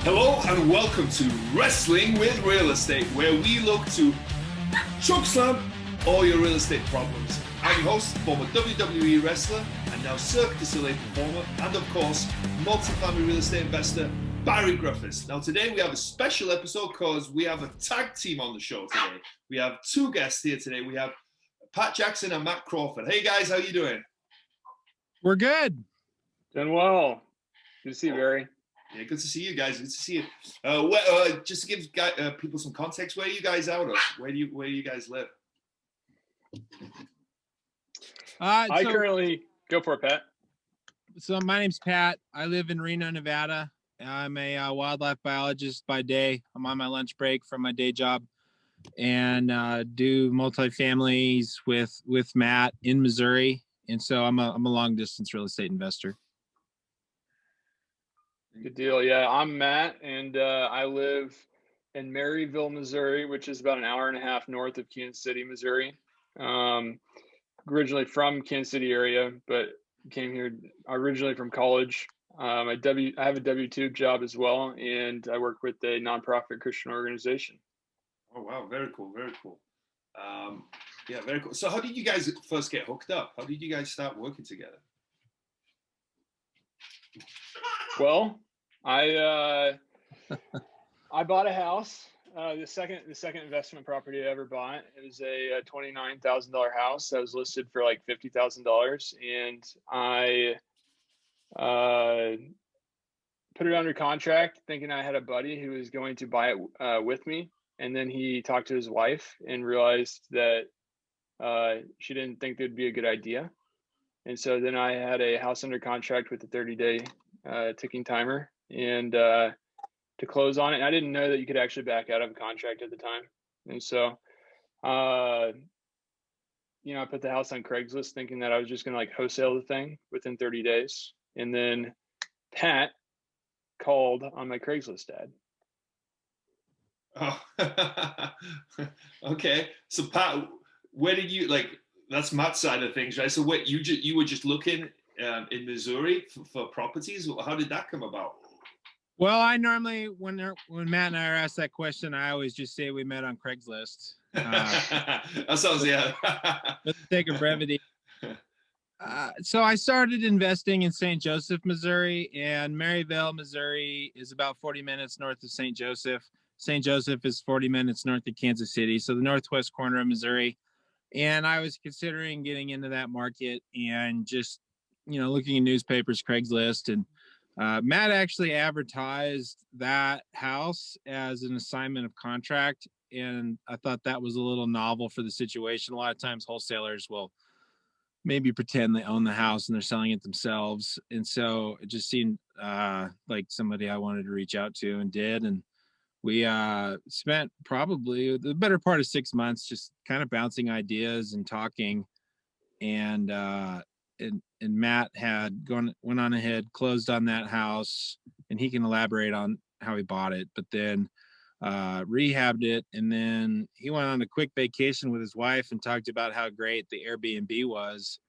Hello and welcome to Wrestling with Real Estate, where we look to chokeslam all your real estate problems. I'm your host, former WWE wrestler, and now Cirque du Soleil performer, and of course, multifamily real estate investor, Barri Griffiths. Now today we have a special episode because we have a tag team on the show today. We have two guests here today. We have Patt Jackson and Matt Crawford. Hey guys, how you doing? We're good. Doing well. Good to see you, Barry. Yeah, good to see you guys. Good to see you. Just to give people some context, where are you guys out of? Where do you guys live? I currently go for it, Pat. So my name's Pat. I live in Reno, Nevada. I'm a wildlife biologist by day. I'm on my lunch break from my day job, and do multifamilies with Matt in Missouri. And so I'm a long distance real estate investor. Good deal. Yeah, I'm Matt, and I live in Maryville, Missouri, which is about an hour and a half north of Kansas City, Missouri. Originally from Kansas City area, but came here originally from college. I have a W-2 job as well, and I work with a nonprofit Christian organization. Oh wow, very cool, very cool. Yeah, very cool. So how did you guys first get hooked up? How did you guys start working together? Well, I bought a house. The second investment property I ever bought. It was a $29,000 house that was listed for like $50,000, and I put it under contract, thinking I had a buddy who was going to buy it with me. And then he talked to his wife and realized that she didn't think it'd be a good idea. And so then I had a house under contract with a 30-day ticking timer, and to close on it. And I didn't know that you could actually back out of a contract at the time. And so, I put the house on Craigslist thinking that I was just going to like wholesale the thing within 30 days. And then Pat called on my Craigslist ad. Oh, okay. So Pat, where did you that's Matt's side of things, right? So what you were just looking in Missouri for properties? How did that come about? Well, I normally, when Matt and I are asked that question, I always just say we met on Craigslist. That sounds, yeah. For the sake of brevity. So I started investing in St. Joseph, Missouri, and Maryville, Missouri is about 40 minutes north of St. Joseph. St. Joseph is 40 minutes north of Kansas City, so the northwest corner of Missouri. And I was considering getting into that market and just, looking in newspapers, Craigslist, and Matt actually advertised that house as an assignment of contract, and I thought that was a little novel for the situation. A lot of times wholesalers will maybe pretend they own the house and they're selling it themselves, and so it just seemed like somebody I wanted to reach out to, and did. And we spent probably the better part of 6 months just kind of bouncing ideas and talking, and Matt went on ahead, closed on that house, and he can elaborate on how he bought it, but then rehabbed it. And then he went on a quick vacation with his wife and talked about how great the Airbnb was,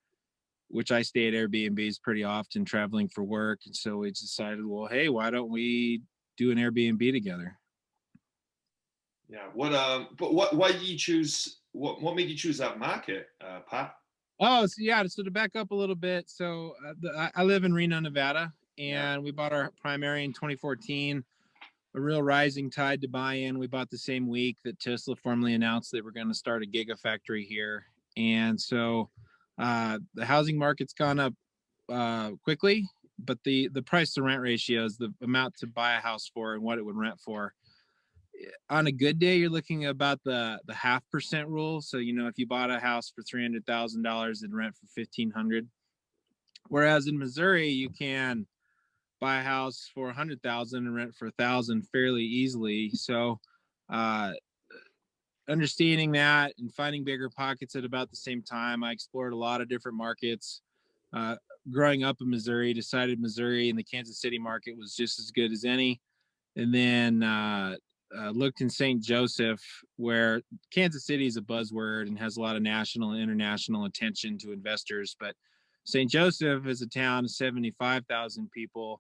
which I stay at Airbnbs pretty often traveling for work. And so we decided, well, hey, why don't we do an Airbnb together? Yeah. Why did you choose, what made you choose that market, Pat? Oh, so yeah. So to back up a little bit, so I live in Reno, Nevada, and we bought our primary in 2014. A real rising tide to buy in. We bought the same week that Tesla formally announced they were going to start a gigafactory here, and so the housing market's gone up quickly, but the price to rent ratios, the amount to buy a house for and what it would rent for, on a good day, you're looking at about the 0.5% rule. So, if you bought a house for $300,000 and rent for $1,500, whereas in Missouri, you can buy a house for $100,000 and rent for $1,000 fairly easily. So, understanding that and finding bigger pockets at about the same time, I explored a lot of different markets. Growing up in Missouri, decided Missouri and the Kansas City market was just as good as any. And then looked in St. Joseph, where Kansas City is a buzzword and has a lot of national and international attention to investors. But St. Joseph is a town of 75,000 people,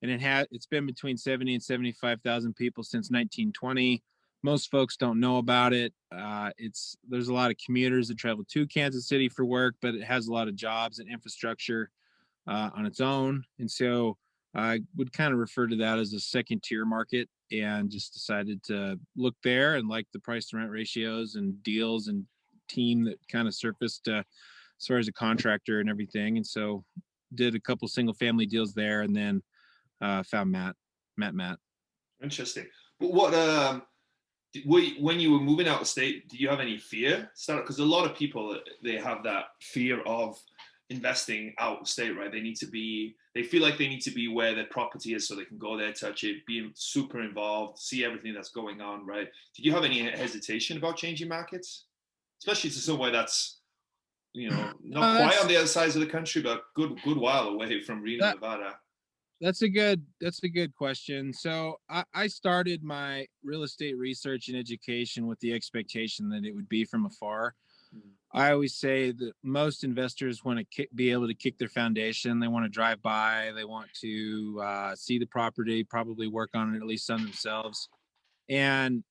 and it's been between 70 and 75,000 people since 1920. Most folks don't know about it. There's a lot of commuters that travel to Kansas City for work, but it has a lot of jobs and infrastructure on its own. And so I would kind of refer to that as a second tier market, and just decided to look there and like the price to rent ratios and deals and team that kind of surfaced as far as a contractor and everything. And so did a couple single family deals there, and then found Matt. Interesting. But what, when you were moving out of state, do you have any fear? Because a lot of people, they have that fear of investing out of state, right? They feel like they need to be where their property is so they can go there, touch it, be super involved, see everything that's going on, right? Did you have any hesitation about changing markets? Especially to somewhere that's, not quite on the other sides of the country, but good while away from Reno, Nevada. That's a good question. So I started my real estate research and education with the expectation that it would be from afar. I always say that most investors want to be able to kick their foundation. They want to drive by. They want to see the property, probably work on it at least some themselves. And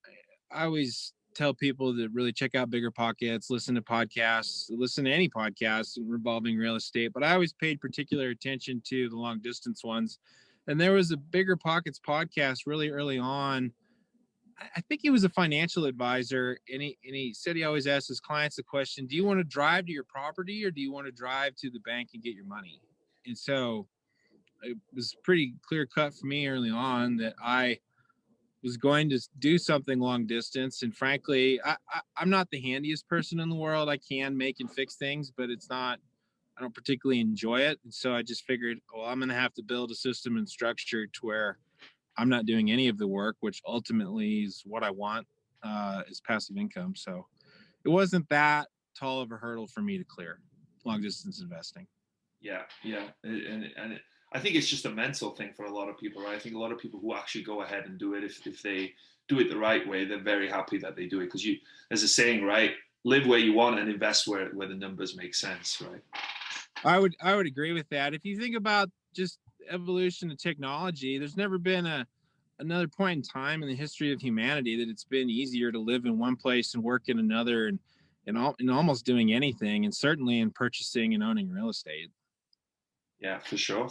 I always tell people to really check out Bigger Pockets, listen to podcasts, listen to any podcasts involving real estate. But I always paid particular attention to the long distance ones. And there was a Bigger Pockets podcast really early on. I think he was a financial advisor, and he said he always asks his clients the question, do you want to drive to your property or do you want to drive to the bank and get your money? And so it was pretty clear cut for me early on that I was going to do something long distance. And frankly, I'm not the handiest person in the world. I can make and fix things, but I don't particularly enjoy it. And so I just figured, well, I'm going to have to build a system and structure to where I'm not doing any of the work, which ultimately is what I want, is passive income. So it wasn't that tall of a hurdle for me to clear long distance investing. Yeah. And I think it's just a mental thing for a lot of people, right? I think a lot of people who actually go ahead and do it, if they do it the right way, they're very happy that they do it. Because there's a saying, right? Live where you want and invest where the numbers make sense, right? I would agree with that. If you think about just evolution of technology, there's never been another point in time in the history of humanity that it's been easier to live in one place and work in another, and almost doing anything, and certainly in purchasing and owning real estate. Yeah, for sure.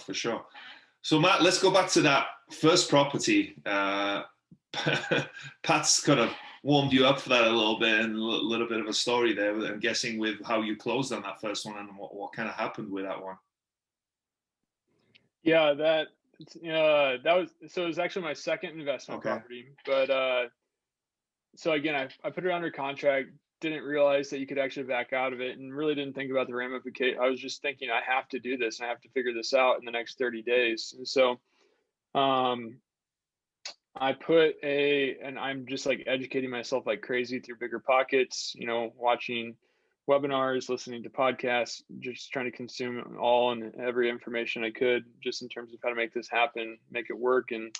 So Matt, let's go back to that first property. Pat's kind of warmed you up for that a little bit, and a little bit of a story there, I'm guessing, with how you closed on that first one and what kind of happened with that one. Yeah, that was actually my second investment property. But so again, I put it under contract, didn't realize that you could actually back out of it, and really didn't think about the ramifications. I was just thinking, I have to do this and I have to figure this out in the next 30 days. And so I and I'm just like educating myself like crazy through Bigger Pockets, watching webinars, listening to podcasts, just trying to consume all and every information I could, just in terms of how to make this happen, make it work. And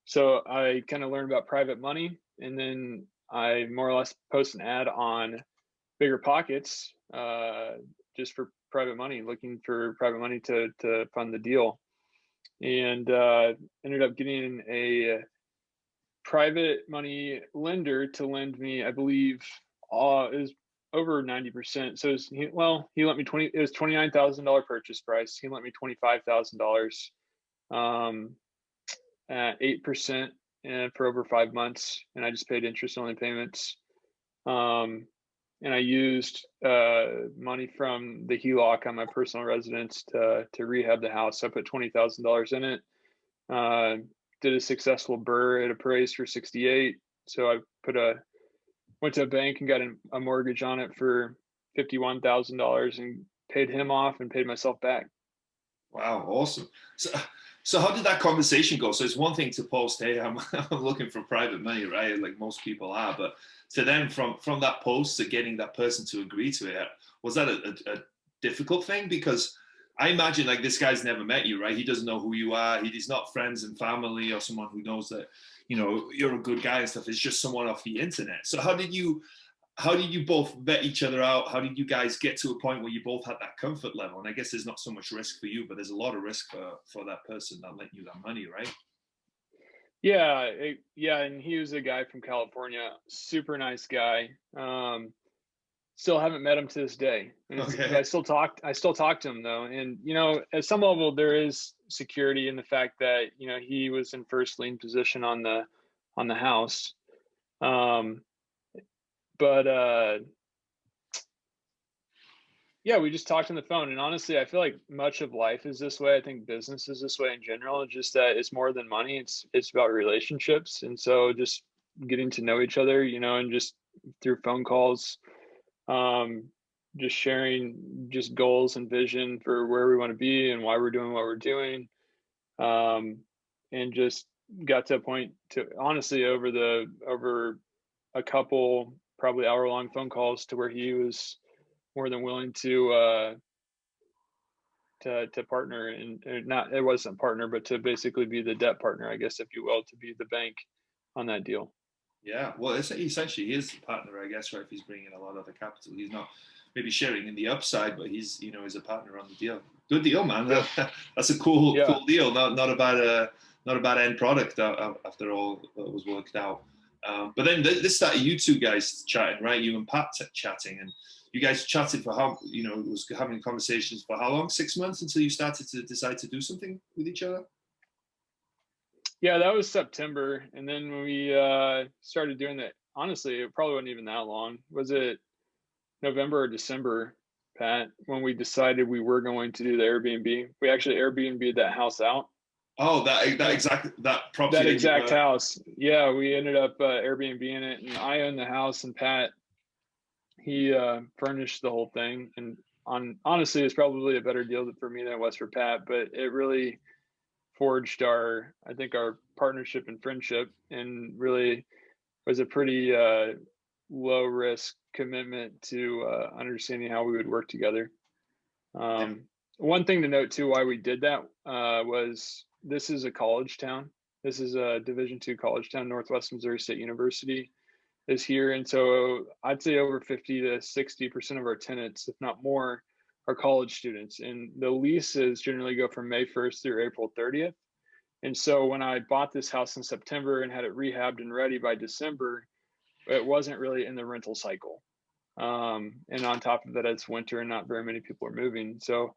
so I kind of learned about private money, and then I more or less post an ad on Bigger Pockets, just for private money, looking for private money to fund the deal, and ended up getting a private money lender to lend me, I believe, it was over 90%. So he lent me it was $29,000 purchase price. He lent me $25,000 at 8% for over 5 months, and I just paid interest only payments. And I used money from the HELOC on my personal residence to rehab the house. So I put $20,000 in it. Did a successful BRRRR. It appraised for 68. So I went to a bank and got a mortgage on it for $51,000 and paid him off and paid myself back. Wow, awesome. So how did that conversation go? So it's one thing to post, hey, I'm looking for private money, right? Like most people are, but to then from that post to getting that person to agree to it, was that a difficult thing? Because I imagine like this guy's never met you, right? He doesn't know who you are. He's not friends and family or someone who knows that, you're a good guy and stuff. It's just someone off the internet. So how did you how did you both vet each other out? How did you guys get to a point where you both had that comfort level? And I guess there's not so much risk for you, but there's a lot of risk for that person that lent you that money, right? Yeah, and he was a guy from California, super nice guy. Still haven't met him to this day. And Okay. I still talk to him though. And, you know, at some level there is security in the fact that, you know, he was in first lien position on the house. Yeah, we just talked on the phone. And honestly, I feel like much of life is this way. I think business is this way in general. It's just that it's more than money. It's about relationships. And so just getting to know each other, you know, and just through phone calls, just sharing just goals and vision for where we want to be and why we're doing what we're doing. And just got to a point to honestly over a couple probably hour-long phone calls to where he was more than willing to partner, and not, it wasn't partner, but to basically be the debt partner, I guess, if you will, to be the bank on that deal. Yeah, well, essentially he is the partner, I guess, right? If he's bringing a lot of the capital, he's not maybe sharing in the upside, but he's, you know, is a partner on the deal. Good deal, man. Yeah. That's a cool deal. Not a bad end product after all that was worked out. But then this started you two guys chatting, right? You and Pat chatting, and you guys chatted for how, you know, was having conversations for how long? 6 months until you started to decide to do something with each other? Yeah, that was September. And then when we started doing that, honestly, it probably wasn't even that long. Was it November or December, Pat, when we decided we were going to do the Airbnb? We actually Airbnb'd that house out. Oh, that property. That exact house. Yeah, we ended up Airbnb-ing it, and I owned the house, and Pat, he furnished the whole thing. And honestly, it's probably a better deal for me than it was for Pat, but it really forged our partnership and friendship, and really was a pretty low risk commitment to understanding how we would work together. One thing to note too, why we did that was this is a college town. This is a Division II college town. Northwest Missouri State University is here. And so I'd say over 50 to 60% of our tenants, if not more, are college students. And the leases generally go from May 1st through April 30th. And so when I bought this house in September and had it rehabbed and ready by December, it wasn't really in the rental cycle. And on top of that, it's winter and not very many people are moving. So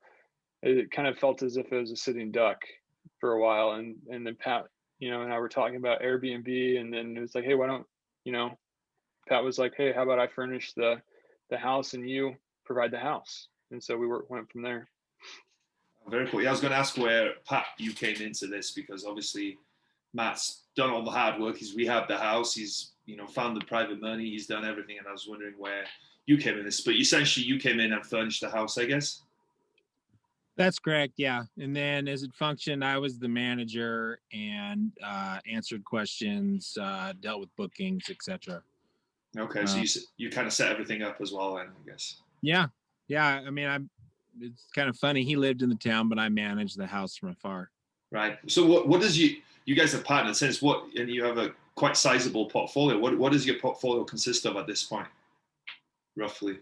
it kind of felt as if it was a sitting duck for a while. And then Pat, you know, and I were talking about Airbnb, and then it was like, hey, why don't, you know, Pat was like, hey, how about I furnish the house and you provide the house? And so we went from there. Very cool. Yeah, I was going to ask where, Pat, you came into this, because obviously Matt's done all the hard work. He's rehabbed the house. He's, you know, found the private money. He's done everything. And I was wondering where you came in this. But essentially you came in and furnished the house, I guess? That's correct, yeah. And then as it functioned, I was the manager and answered questions, dealt with bookings, etc. Okay, so you kind of set everything up as well, then, I guess. Yeah. I mean, it's kind of funny. He lived in the town, but I managed the house from afar. Right. So what does you guys have partnered since and you have a quite sizable portfolio. What does your portfolio consist of at this point, roughly?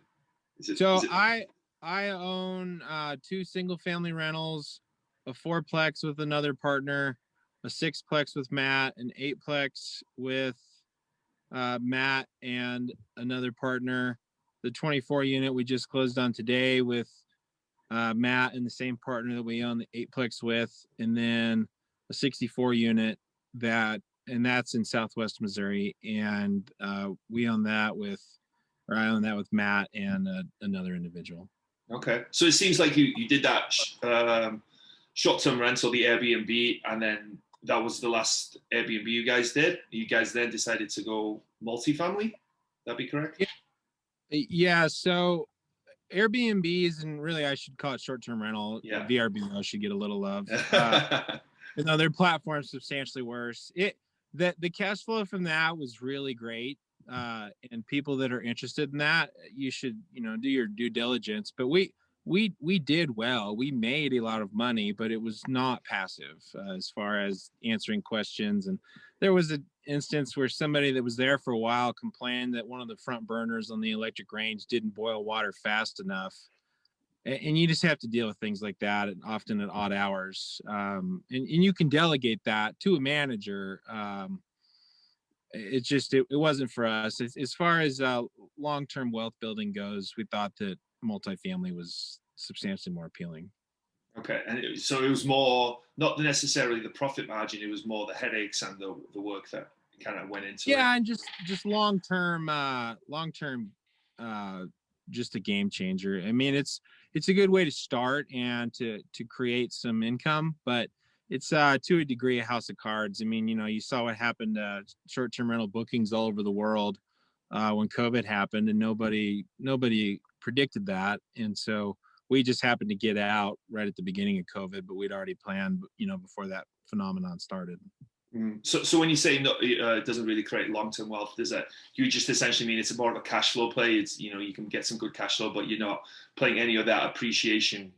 I own 2 single-family rentals, a 4-plex with another partner, a 6-plex with Matt, an 8-plex with Matt and another partner. The 24-unit we just closed on today with Matt and the same partner that we own the 8-plex with, and then a 64-unit that's in Southwest Missouri, and I own that with Matt and another individual. Okay, so it seems like you did that short-term rental, the Airbnb, and then that was the last Airbnb you guys did. You guys then decided to go multifamily. That be correct? Yeah. So Airbnbs, and really I should call it short-term rental. Yeah. VRBO should get a little love. Their platform's substantially worse. The cash flow from that was really great. And people that are interested in that, you should, you know, do your due diligence. But we did well. We made a lot of money, but it was not passive as far as answering questions. And there was an instance where somebody that was there for a while complained that one of the front burners on the electric range didn't boil water fast enough. And you just have to deal with things like that, and often at odd hours. And you can delegate that to a manager. It wasn't for us. As far as long-term wealth building goes, we thought that multifamily was substantially more appealing. Okay, and so it was more not necessarily the profit margin; it was more the headaches and the work that kind of went into it. Yeah, and just long term, just a game changer. I mean, it's a good way to start and to create some income, but it's to a degree a house of cards. I mean, you saw what happened to short-term rental bookings all over the world when COVID happened, and nobody predicted that, and so we just happened to get out right at the beginning of COVID, but we'd already planned, before that phenomenon started. So when you say no, it doesn't really create long-term wealth, you just essentially mean it's more of a cash flow play? It's, you can get some good cash flow, but you're not playing any of that appreciation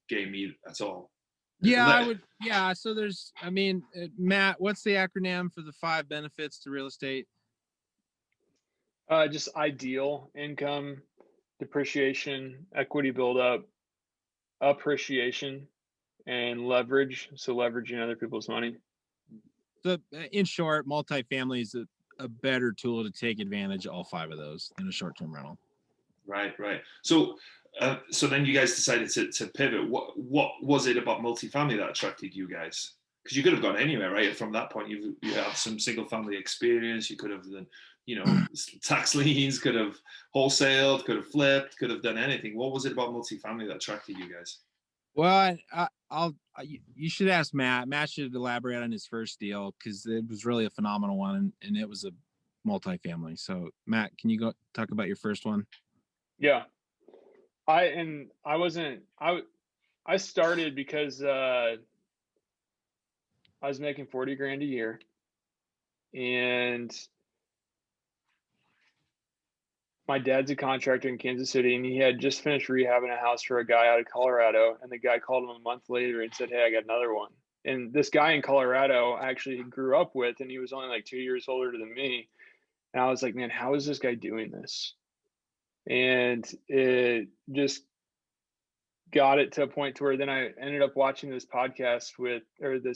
game at all. Yeah, so there's, Matt, what's the acronym for the 5 benefits to real estate? Just ideal, income, depreciation, equity buildup, appreciation, and leverage. So leveraging other people's money. So in short, multifamily is a better tool to take advantage of all 5 of those in a short-term rental. Right. So then you guys decided to pivot. What was it about multifamily that attracted you guys? Because you could have gone anywhere, right? From that point, you have some single-family experience. You could have done, tax liens, could have wholesaled, could have flipped, could have done anything. What was it about multifamily that attracted you guys? Well, you should ask Matt. Matt should elaborate on his first deal because it was really a phenomenal one, and it was a multifamily. So, Matt, can you go talk about your first one? Yeah, I started because I was making $40,000 a year, and my dad's a contractor in Kansas City, and he had just finished rehabbing a house for a guy out of Colorado. And the guy called him a month later and said, "Hey, I got another one." And this guy in Colorado I actually grew up with, and he was only like 2 years older than me. And I was like, man, how is this guy doing this? And it just got it to a point to where then I ended up watching this this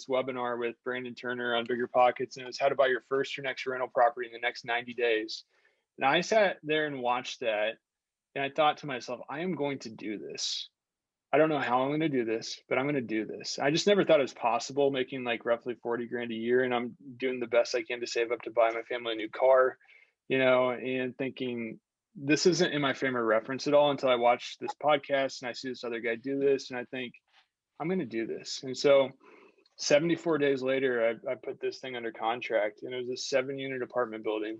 webinar with Brandon Turner on Bigger Pockets, and it was how to buy your first or next rental property in the next 90 days. And I sat there and watched that, and I thought to myself, I am going to do this. I don't know how I'm going to do this, but I'm going to do this. I just never thought it was possible, making like roughly $40,000 a year, and I'm doing the best I can to save up to buy my family a new car, and thinking this isn't in my frame of reference at all until I watch this podcast and I see this other guy do this, and I think I'm going to do this. And so 74 days later, I put this thing under contract, and it was a 7-unit apartment building.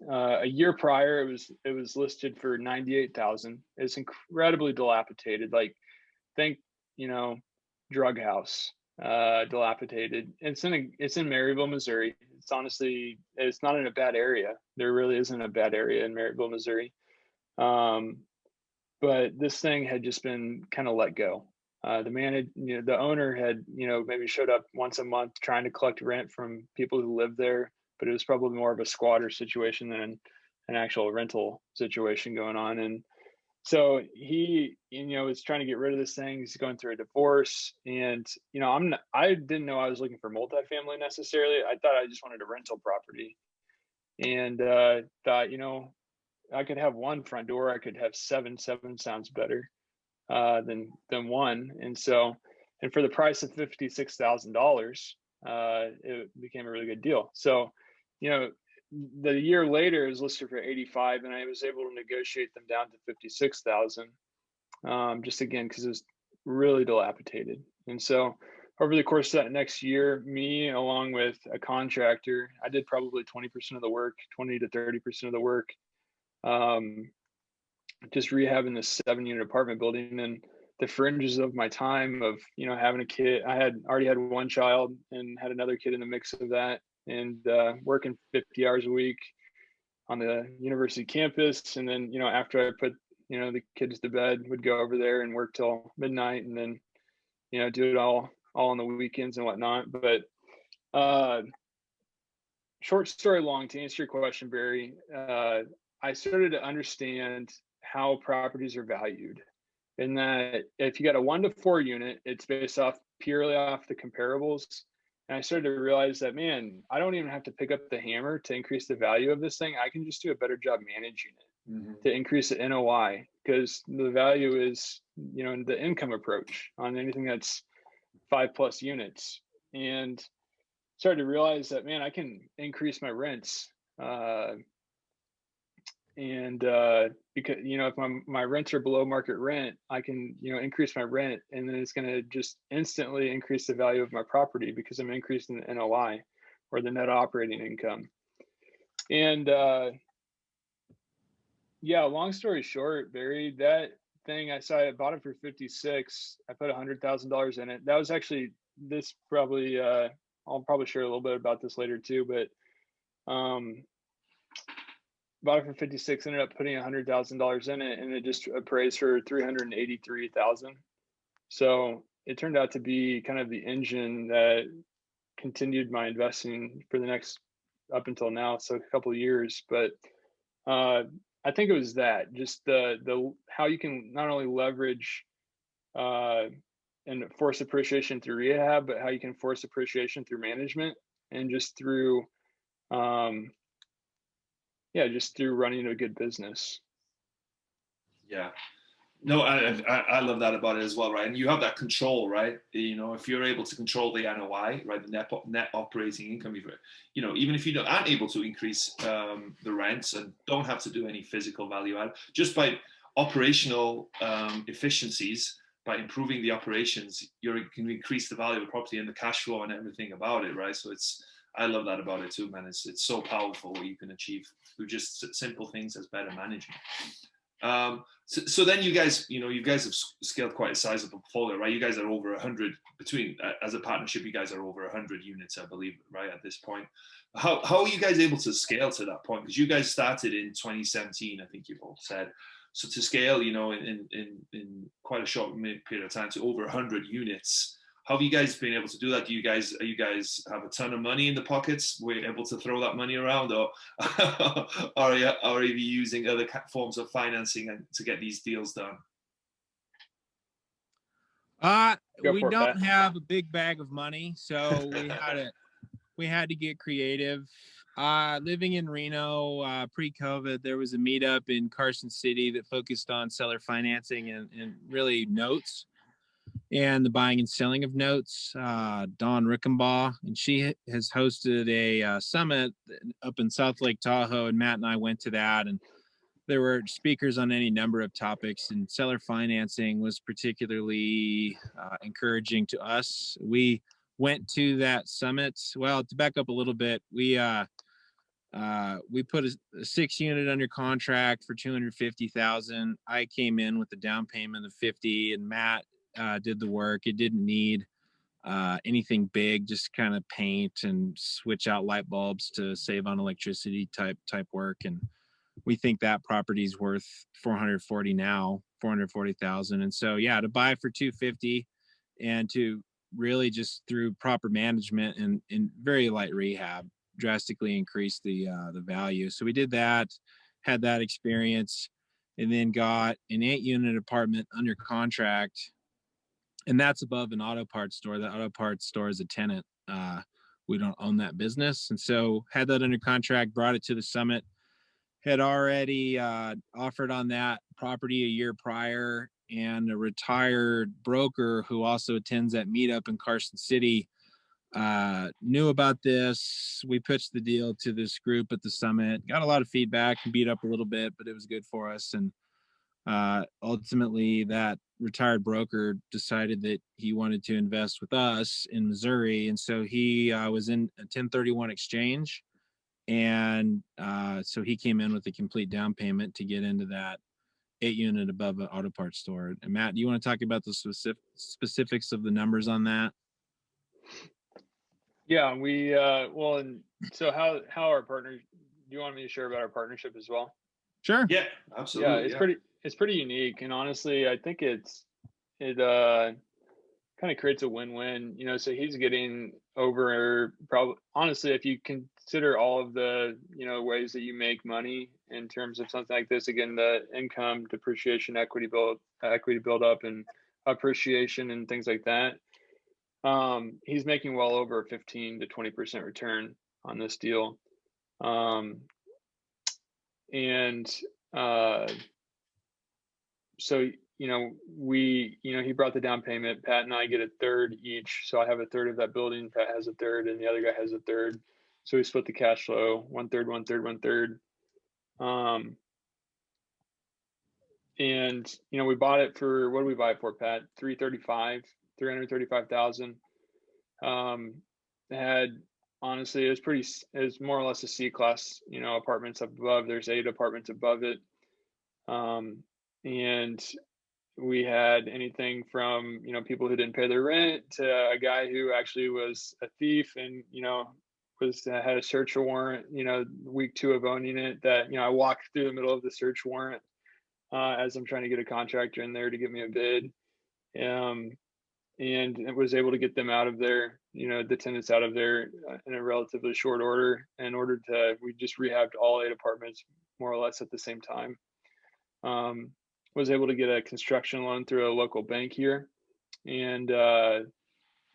A year prior, it was listed for $98,000. It's incredibly dilapidated. Like, think, drug house, dilapidated. It's in Maryville, Missouri. It's not in a bad area. There really isn't a bad area in Maryville, Missouri. But this thing had just been kind of let go. The owner had, maybe showed up once a month trying to collect rent from people who lived there, but it was probably more of a squatter situation than an actual rental situation going on. And so he, was trying to get rid of this thing. He's going through a divorce, and, I didn't know I was looking for multifamily necessarily. I thought I just wanted a rental property, and thought, I could have one front door. I could have seven. Seven sounds better than one. And for the price of $56,000, it became a really good deal. So, the year later it was listed for 85, and I was able to negotiate them down to 56,000. Just again, because it was really dilapidated. And so over the course of that next year, me along with a contractor, I did probably 20% of the work, 20 to 30% of the work, just rehabbing this 7-unit apartment building. And the fringes of my time of, having a kid, I had already had one child and had another kid in the mix of that, and working 50 hours a week on the university campus. And then, after I put, the kids to bed, would go over there and work till midnight, and then, do it all on the weekends and whatnot. But short story long, to answer your question, Barry, I started to understand how properties are valued, and that if you got a 1 to 4 unit, it's based purely off the comparables. And I started to realize that, man, I don't even have to pick up the hammer to increase the value of this thing. I can just do a better job managing it to increase the NOI, because the value is, the income approach on anything that's 5+ units. And started to realize that, man, I can increase my rents. Because, if my rents are below market rent, I can, increase my rent, and then it's going to just instantly increase the value of my property because I'm increasing the NOI, or the net operating income. And, long story short, Barry, that thing I bought it for 56. I put $100,000 in it. That was actually, I'll probably share a little bit about this later too, but, bought it for 56, ended up putting $100,000 in it, and it just appraised for $383,000. So it turned out to be kind of the engine that continued my investing for the next, up until now, so a couple of years. But I think it was that, just the how you can not only leverage and force appreciation through rehab, but how you can force appreciation through management, and just through just through running a good business. Yeah. No, I love that about it as well, right? And you have that control, right? If you're able to control the NOI, right, the net operating income, even if you aren't able to increase the rents and don't have to do any physical value add, just by operational efficiencies, by improving the operations, you can increase the value of the property and the cash flow and everything about it, right? So I love that about it too, man. It's so powerful what you can achieve through just simple things as better management. So then you guys have scaled quite a sizable portfolio, right? You guys are over 100 as a partnership. You guys are over 100 units, I believe, right, at this point. How are you guys able to scale to that point? Because you guys started in 2017, I think you both said. So to scale, in quite a short period of time to over 100 units. How have you guys been able to do that? Do you guys have a ton of money in the pockets? We're able to throw that money around, or are you using other forms of financing to get these deals done? We don't have a big bag of money, so we had to get creative. Living in Reno, pre-COVID, there was a meetup in Carson City that focused on seller financing and really notes, and the buying and selling of notes. Dawn Rickenbaugh, and she has hosted a summit up in South Lake Tahoe, and Matt and I went to that, and there were speakers on any number of topics, and seller financing was particularly encouraging to us. We went to that summit. Well, to back up a little bit, we put a 6-unit under contract for $250,000. I came in with a down payment of $50,000, and Matt did the work. It didn't need anything big, just kind of paint and switch out light bulbs to save on electricity type work. And we think that property's worth $440,000. And so, to buy for $250,000 and to really just through proper management and very light rehab, drastically increase the value. So we did that, had that experience, and then got an 8-unit apartment under contract. And that's above an auto parts store. The auto parts store is a tenant. We don't own that business. And so had that under contract, brought it to the summit, had already offered on that property a year prior, and a retired broker who also attends that meetup in Carson City knew about this. We pitched the deal to this group at the summit, got a lot of feedback, beat up a little bit, but it was good for us. And ultimately that retired broker decided that he wanted to invest with us in Missouri. And so he was in a 1031 exchange. And so he came in with a complete down payment to get into that 8-unit above an auto parts store. And Matt, do you want to talk about the specifics of the numbers on that? Yeah, we and so how our partners, do you want me to share about our partnership as well? Sure. Yeah, absolutely. Yeah, it's pretty unique, and honestly, I think it kind of creates a win-win. So he's getting over, probably, honestly, if you can consider all of the, ways that you make money in terms of something like this. Again, the income, depreciation, equity build up, and appreciation and things like that. He's making well over a 15 to 20% return on this deal. So, he brought the down payment. Pat and I get a third each. So I have a third of that building. Pat has a third, and the other guy has a third. So we split the cash flow, one third, one third, one third. And we bought it for, what did we buy it for, Pat? $335,000. Honestly, it was more or less a C-class, apartments up above. There's 8 apartments above it. And we had anything from, people who didn't pay their rent to a guy who actually was a thief and, had a search warrant, week 2 of owning it, that, I walked through the middle of the search warrant as I'm trying to get a contractor in there to give me a bid. And it was able to get them out of there, the tenants out of there in a relatively short order. We just rehabbed all 8 apartments more or less at the same time. Was able to get a construction loan through a local bank here, and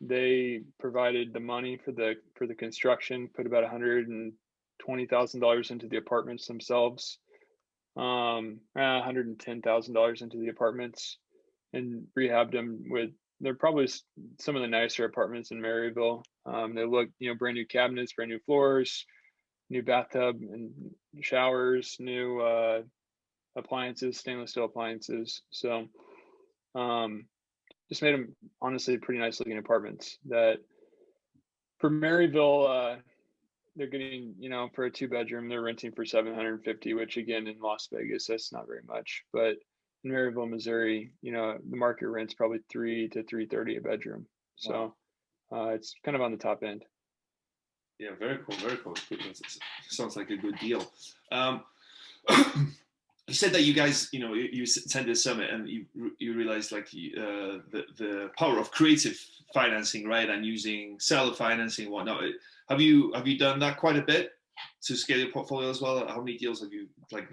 they provided the money for the construction, put about $120,000 into the apartments themselves, $110,000 into the apartments, and rehabbed them they're probably some of the nicer apartments in Maryville. They look, brand new cabinets, brand new floors, new bathtub and showers, new appliances, stainless steel appliances. So just made them honestly pretty nice looking apartments that for Maryville, they're getting, for a 2-bedroom, they're renting for $750, which again, in Las Vegas, that's not very much. But in Maryville, Missouri, the market rent's probably $300 to $330 a bedroom. So it's kind of on the top end. Yeah, very cool, very cool. Sounds like a good deal. You said that you guys, you attended a summit and you realized like the power of creative financing, right? And using seller financing and whatnot. Have you done that quite a bit to scale your portfolio as well? How many deals have you done?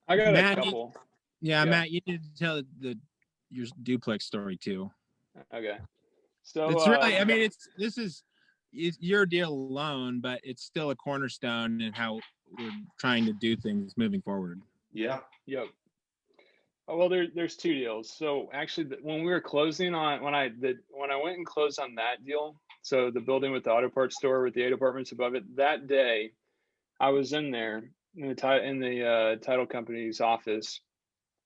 I got Matt, a couple. Matt, you need to tell your duplex story too. Okay. So it's really, it's your deal alone, but it's still a cornerstone in how we're trying to do things moving forward. Yeah. Yep. Well, there's 2 deals. So actually, when we were closing on when I went and closed on that deal, so the building with the auto parts store with the 8 apartments above it, that day, I was in there in the title company's office,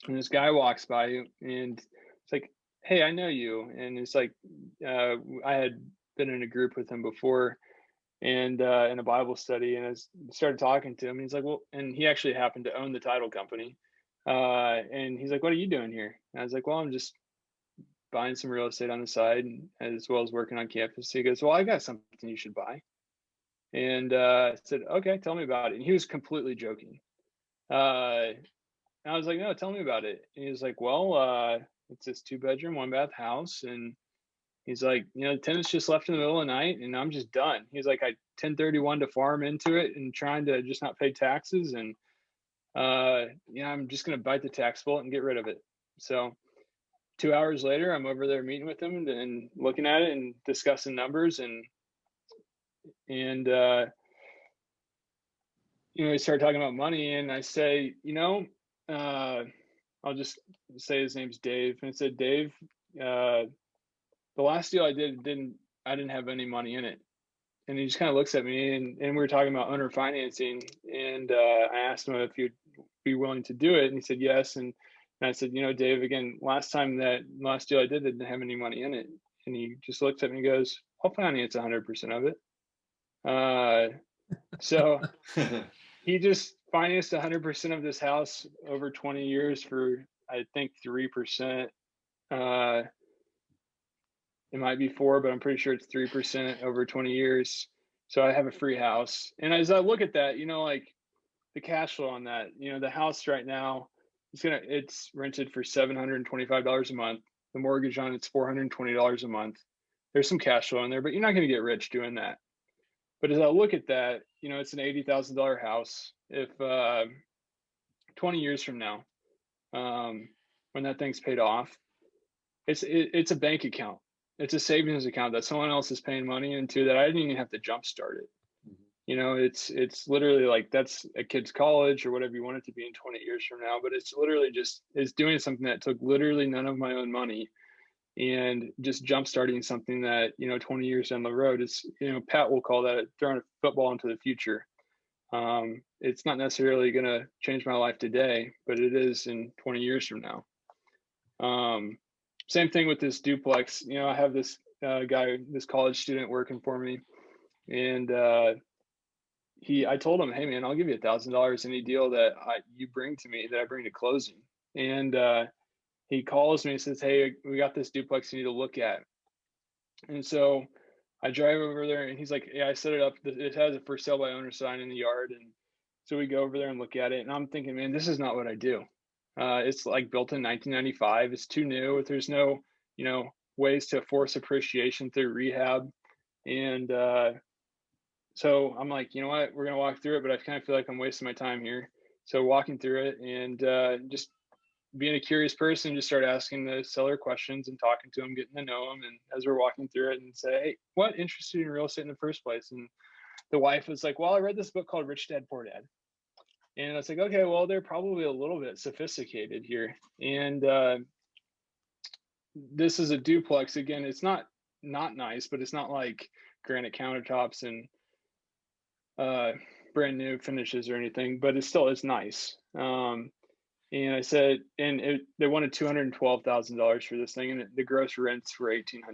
and this guy walks by and it's like, "Hey, I know you," and it's like I had been in a group with him before and in a Bible study, and I started talking to him. And he's like, well, and he actually happened to own the title company. And he's like, "What are you doing here?" And I was like, "Well, I'm just buying some real estate on the side as well as working on campus." He goes, "Well, I got something you should buy." And I said, "Okay, tell me about it." And he was completely joking. And I was like, "No, tell me about it." And he was like, "Well, it's this 2-bedroom, 1-bath house, and he's like, the tenants just left in the middle of the night and I'm just done." He's like, "I 1031 to farm into it and trying to just not pay taxes. And, I'm just going to bite the tax bullet and get rid of it." So 2 hours later, I'm over there meeting with him and looking at it and discussing numbers. And we started talking about money, and I say, I'll just say his name's Dave. And I said, "Dave, the last deal I didn't have any money in it." And he just kind of looks at me, and we were talking about owner financing. And I asked him if he'd be willing to do it. And he said, yes. And I said, "Dave, again, last deal I didn't have any money in it." And he just looks at me and goes, "I'll finance 100% of it." So he just financed 100% of this house over 20 years for, I think, 3%. It might be 4, but I'm pretty sure it's 3% over 20 years. So I have a free house. And as I look at that, like the cash flow on that, the house right now, it's rented for $725 a month. The mortgage on it's $420 a month. there's some cash flow in there, but you're not going to get rich doing that. But as I look at that, it's an $80,000 house. If 20 years from now, when that thing's paid off, it's a bank account. It's a savings account that someone else is paying money into that I didn't even have to jumpstart it. It's literally like that's a kid's college or whatever you want it to be in 20 years from now. But it's literally it's doing something that took literally none of my own money and just jumpstarting something that, 20 years down the road is, Patt will call that throwing a football into the future. It's not necessarily going to change my life today, but it is in 20 years from now. Same thing with this duplex. I have this guy, this college student working for me, and I told him, hey man, I'll give you $1,000 any deal that you bring to me that I bring to closing. And he calls me and says, hey, we got this duplex you need to look at. And so I drive over there and he's like, yeah, I set it up. It has a for sale by owner sign in the yard. And so we go over there and look at it. And I'm thinking, man, this is not what I do. It's like built in 1995. It's too new. There's no, ways to force appreciation through rehab. And so I'm like, you know what, we're going to walk through it, but I kind of feel like I'm wasting my time here. So walking through it and just being a curious person, just start asking the seller questions and talking to them, getting to know them. And as we're walking through it and say, hey, what interested you in real estate in the first place? And the wife was like, well, I read this book called Rich Dad, Poor Dad. And I was like, okay, well, they're probably a little bit sophisticated here. And this is a duplex. Again, it's not nice, but it's not like granite countertops and brand new finishes or anything, but it's nice. And I said, they wanted $212,000 for this thing, and the gross rents were $1,800,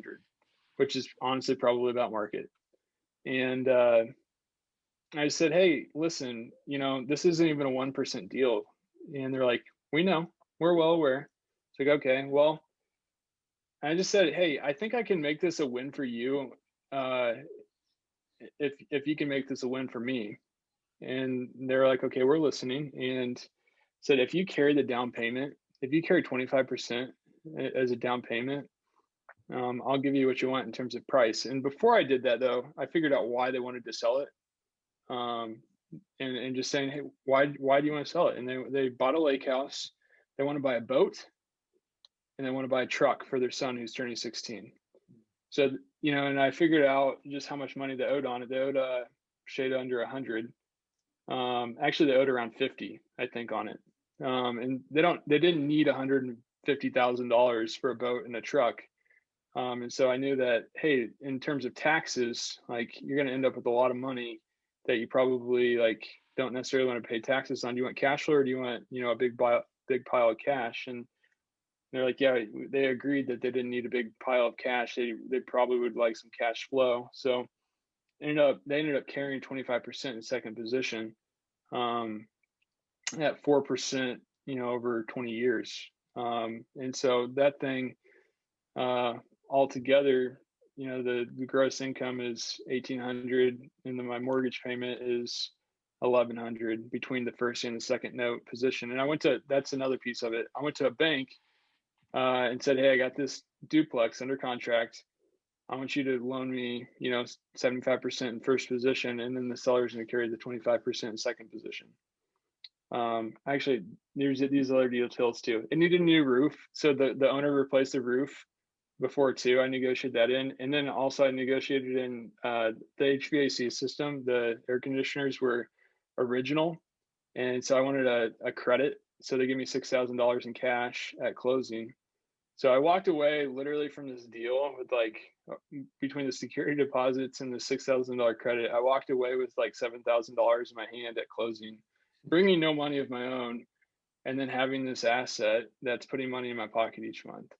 which is honestly probably about market. And I said, hey, listen, this isn't even a 1% deal. And they're like, we know, we're well aware. It's like, okay, well, I just said, hey, I think I can make this a win for you. If you can make this a win for me. And they're like, okay, we're listening. And said, if you carry the down payment, if you carry 25% as a down payment, I'll give you what you want in terms of price. And before I did that though, I figured out why they wanted to sell it. And just saying, hey, why do you want to sell it? And they bought a lake house. They want to buy a boat and they want to buy a truck for their son who's turning 16. So, and I figured out just how much money they owed on it. They owed shade under 100. Actually they owed around 50, I think, on it. And they didn't need $150,000 for a boat and a truck. And so I knew that, hey, in terms of taxes, like you're going to end up with a lot of money that you probably like don't necessarily want to pay taxes on. Do you want cash flow or do you want, a big pile of cash? And they're like, yeah, they agreed that they didn't need a big pile of cash. They probably would like some cash flow. So they ended up carrying 25% in second position, at 4%, over 20 years. And so that thing, altogether, the gross income is $1,800 and then my mortgage payment is $1,100 between the first and the second note position. And that's another piece of it. I went to a bank and said, hey, I got this duplex under contract. I want you to loan me, 75% in first position, and then the seller's going to carry the 25% in second position. Actually, there's these other details too. It needed a new roof, so the owner replaced the roof before too. I negotiated that in, and then also I negotiated in the HVAC system. The air conditioners were original, and so I wanted a credit. So they gave me $6,000 in cash at closing. So I walked away literally from this deal with like between the security deposits and the $6,000 credit. I walked away with like $7,000 in my hand at closing, bringing no money of my own, and then having this asset that's putting money in my pocket each month.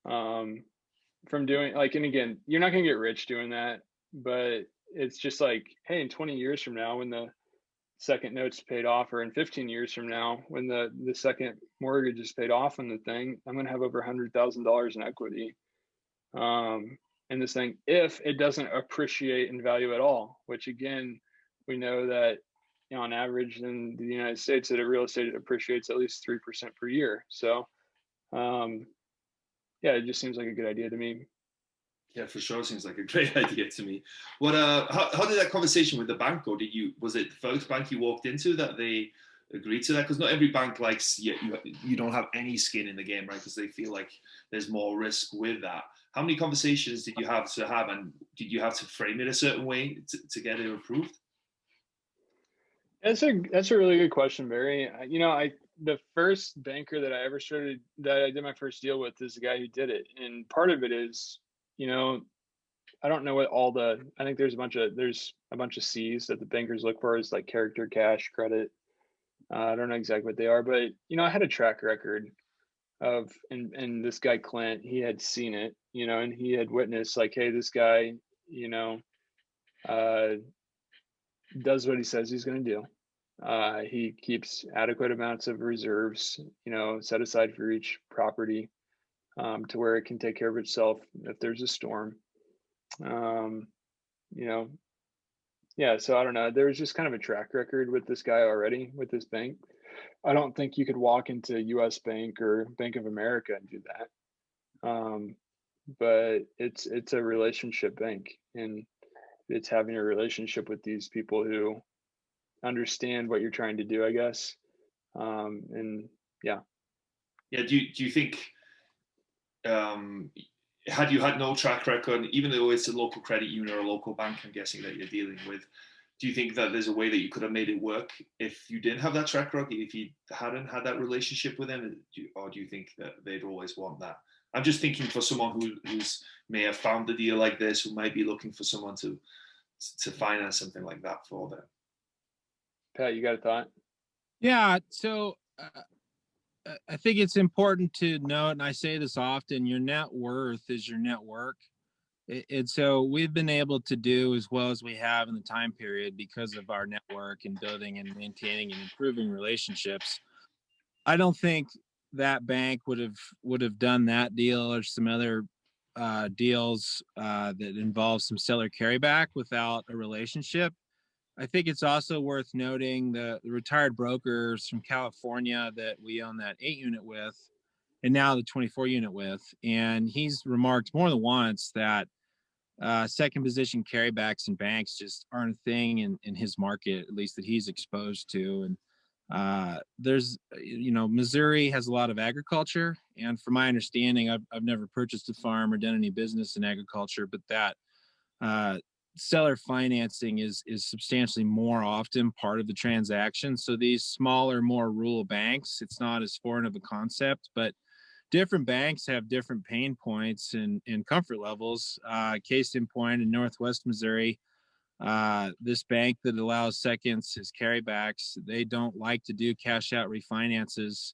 From doing like, and again, you're not going to get rich doing that, but it's just like, hey, in 20 years from now, when the second note's paid off, or in 15 years from now, when the second mortgage is paid off on the thing, I'm going to have over $100,000 in equity in this thing, if it doesn't appreciate in value at all, which again, we know that on average in the United States that real estate appreciates at least 3% per year. So yeah, it just seems like a good idea to me. Yeah, for sure. Seems like a great idea to me. What? How did that conversation with the bank go? Was it the first bank you walked into that they agreed to that? Because not every bank likes you don't have any skin in the game, right? Because they feel like there's more risk with that. How many conversations did you have to have, and did you have to frame it a certain way to get it approved? That's a really good question, Barry. The first banker that I did my first deal with is the guy who did it, and part of it is, you know, I don't know I think there's a bunch of C's that the bankers look for, is like character, cash, credit. I don't know exactly what they are, but I had a track record of, and this guy Clint, he had seen it, and he had witnessed, like, hey, this guy, uh, does what he says he's going to do. He keeps adequate amounts of reserves, set aside for each property, to where it can take care of itself if there's a storm. You know, yeah. So I don't know. There was just kind of a track record with this guy already with this bank. I don't think you could walk into U.S. Bank or Bank of America and do that. But it's a relationship bank, and it's having a relationship with these people who understand what you're trying to do, I guess. And yeah. Yeah. Do you think had you had no track record, even though it's a local credit union or a local bank, I'm guessing that you're dealing with, do you think that there's a way that you could have made it work if you didn't have that track record, if you hadn't had that relationship with them, or do you think that they'd always want that? I'm just thinking for someone who's may have found a deal like this, who might be looking for someone to finance something like that for them. Pat, you got a thought? Yeah. So I think it's important to note, and I say this often, your net worth is your network. And so we've been able to do as well as we have in the time period because of our network and building and maintaining and improving relationships. I don't think that bank would have done that deal or some other deals that involve some seller carryback without a relationship. I think it's also worth noting the retired brokers from California that we own that 8 unit with, and now the 24 unit with. And he's remarked more than once that second position carrybacks and banks just aren't a thing in his market, at least that he's exposed to. And there's, Missouri has a lot of agriculture. And from my understanding, I've never purchased a farm or done any business in agriculture, but that seller financing is substantially more often part of the transaction. So these smaller, more rural banks, it's not as foreign of a concept, but different banks have different pain points and comfort levels. Case in point, in Northwest Missouri, this bank that allows seconds as carrybacks, they don't like to do cash out refinances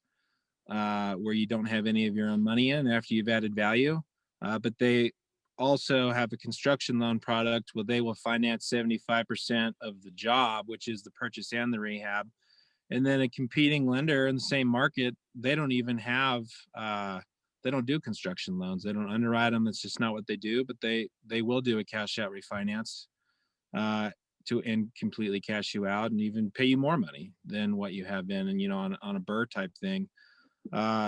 where you don't have any of your own money in after you've added value. But they also have a construction loan product where they will finance 75% of the job, which is the purchase and the rehab. And then a competing lender in the same market, they don't even have, they don't do construction loans. They don't underwrite them. It's just not what they do, but they will do a cash out refinance and completely cash you out and even pay you more money than what you have been, and, on a Burr type thing.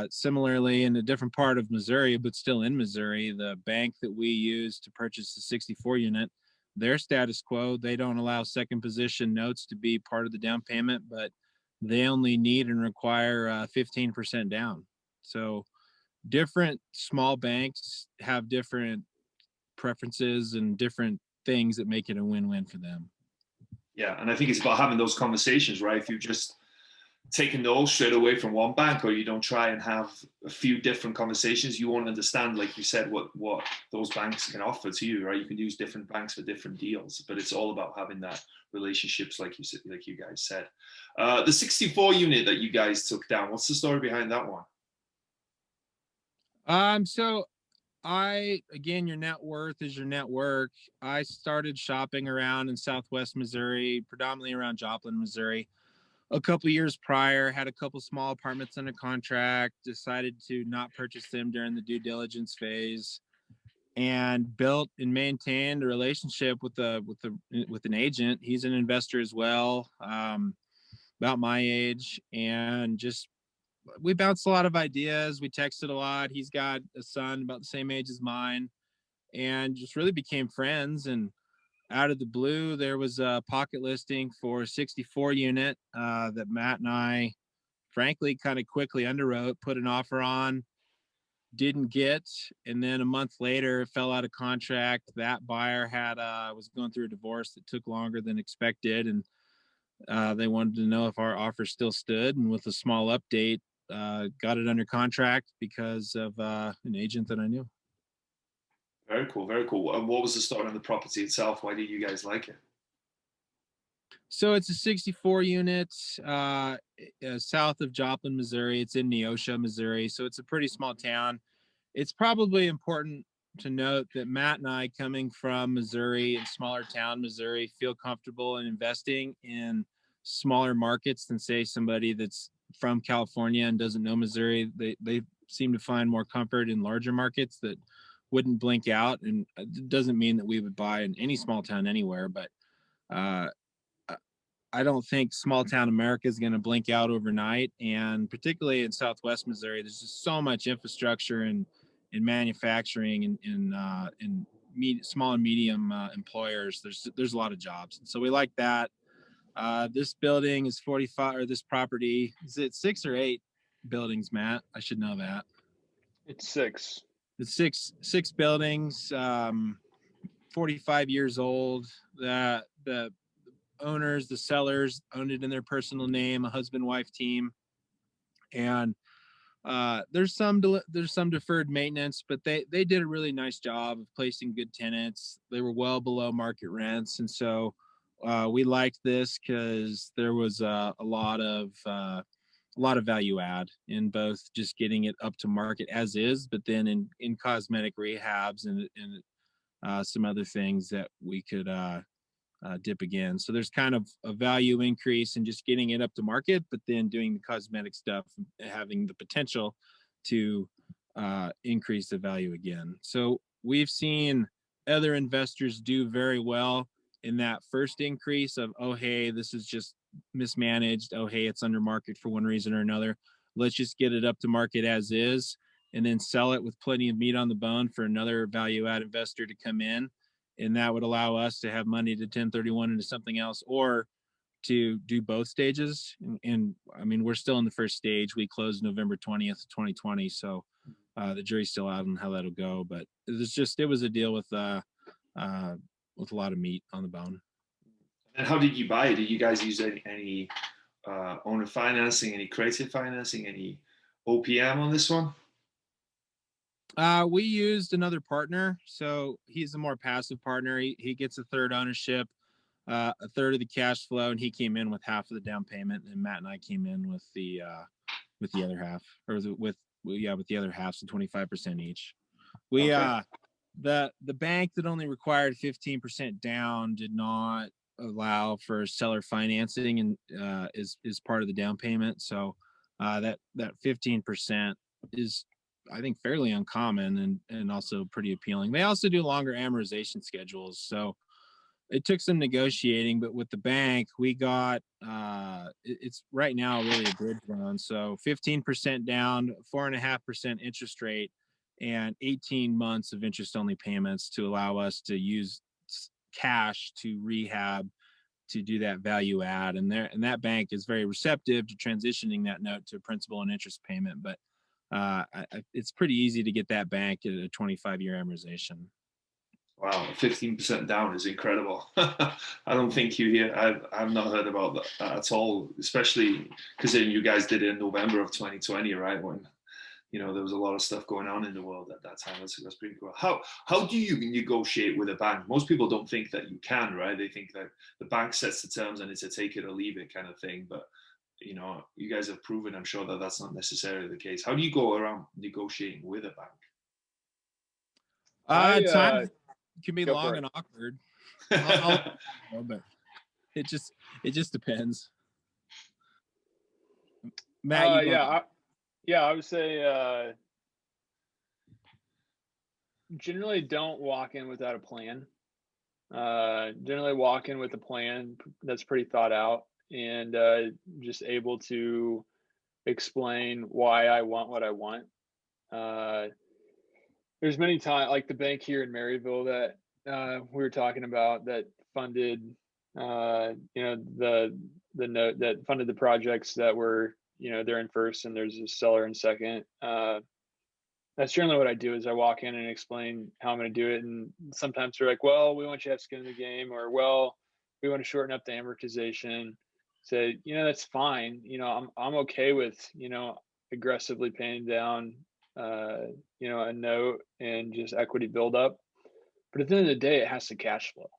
Similarly, in a different part of Missouri, but still in Missouri, the bank that we use to purchase the 64 unit, their status quo, they don't allow second position notes to be part of the down payment, but they only need and require 15% down. So different small banks have different preferences and different things that make it a win-win for them. Yeah, and I think it's about having those conversations, right? If you just take a no straight away from one bank, or you don't try and have a few different conversations, you won't understand, like you said, what those banks can offer to you, right? You can use different banks for different deals, but it's all about having that relationships, like you guys said. The 64 unit that you guys took down, what's the story behind that one? So again, your net worth is your network. I started shopping around in Southwest Missouri, predominantly around Joplin, Missouri. A couple years prior, had a couple small apartments under contract, decided to not purchase them during the due diligence phase, and built and maintained a relationship with an agent. He's an investor as well, about my age, and just we bounced a lot of ideas. We texted a lot. He's got a son about the same age as mine. and just really became friends. And out of the blue, there was a pocket listing for a 64 unit that Matt and I, frankly, kind of quickly underwrote, put an offer on, didn't get, and then a month later it fell out of contract. That buyer had was going through a divorce that took longer than expected, and they wanted to know if our offer still stood. And with a small update, got it under contract because of an agent that I knew. Very cool, very cool. And what was the story on the property itself? Why did you guys like it? So it's a 64 unit south of Joplin, Missouri. It's in Neosho, Missouri. So it's a pretty small town. It's probably important to note that Matt and I, coming from Missouri and smaller town Missouri, feel comfortable in investing in smaller markets than, say, somebody that's from California and doesn't know Missouri. They seem to find more comfort in larger markets that wouldn't blink out. And it doesn't mean that we would buy in any small town anywhere, but I don't think small town America is going to blink out overnight. And particularly in Southwest Missouri, there's just so much infrastructure and in manufacturing and in small and medium employers. There's a lot of jobs. And so we like that. This building is 45, or this property, is it 6 or 8 buildings, Matt? I should know that. It's 6. It's six buildings, 45 years old. The owners, the sellers, owned it in their personal name, a husband-wife team. And there's some deferred maintenance, but they did a really nice job of placing good tenants. They were well below market rents, and so we liked this because there was a lot of value add in both just getting it up to market as is, but then in cosmetic rehabs and some other things that we could dip again. So there's kind of a value increase in just getting it up to market, but then doing the cosmetic stuff, having the potential to increase the value again. So we've seen other investors do very well in that first increase of, oh, hey, this is just mismanaged. Oh, hey, it's under market for one reason or another. Let's just get it up to market as is, and then sell it with plenty of meat on the bone for another value add investor to come in. And that would allow us to have money to 1031 into something else, or to do both stages. And I mean, we're still in the first stage. We closed November 20th, 2020. So the jury's still out on how that'll go. But it was a deal with a lot of meat on the bone. And how did you buy it? Did you guys use any owner financing, any creative financing, any OPM on this one? We used another partner, so he's a more passive partner. He gets a third ownership, a third of the cash flow, and he came in with half of the down payment, and Matt and I came in with the other half, or with the other half, so 25% each. We okay. The bank that only required 15% down did not allow for seller financing, and is part of the down payment. So that 15% is, I think, fairly uncommon and also pretty appealing. They also do longer amortization schedules. So it took some negotiating, but with the bank, we got, it's right now really a bridge loan. So 15% down, 4.5% interest rate, and 18 months of interest only payments to allow us to use cash to rehab, to do that value add. And that bank is very receptive to transitioning that note to principal and interest payment. But it's pretty easy to get that bank at a 25-year amortization. Wow, 15% down is incredible. I don't think you hear. I've not heard about that at all, especially considering you guys did it in November of 2020, right? When there was a lot of stuff going on in the world at that time. That's pretty cool. How do you negotiate with a bank? Most people don't think that you can, right? They think that the bank sets the terms and it's a take it or leave it kind of thing. But you guys have proven, I'm sure, that that's not necessarily the case. How do you go around negotiating with a bank? Time can be long and awkward. But it just depends. Matt, I would say generally don't walk in without a plan. Generally walk in with a plan that's pretty thought out, and just able to explain why I want what I want. there's many times, like the bank here in Maryville that we were talking about, that funded, the note that funded the projects that were, they're in first and there's a seller in second. That's generally what I do, is I walk in and explain how I'm going to do it. And sometimes they're like, well, we want you to have skin in the game, or, well, we want to shorten up the amortization. Say, that's fine. I'm okay with, aggressively paying down, a note and just equity buildup. But at the end of the day, it has to cash flow.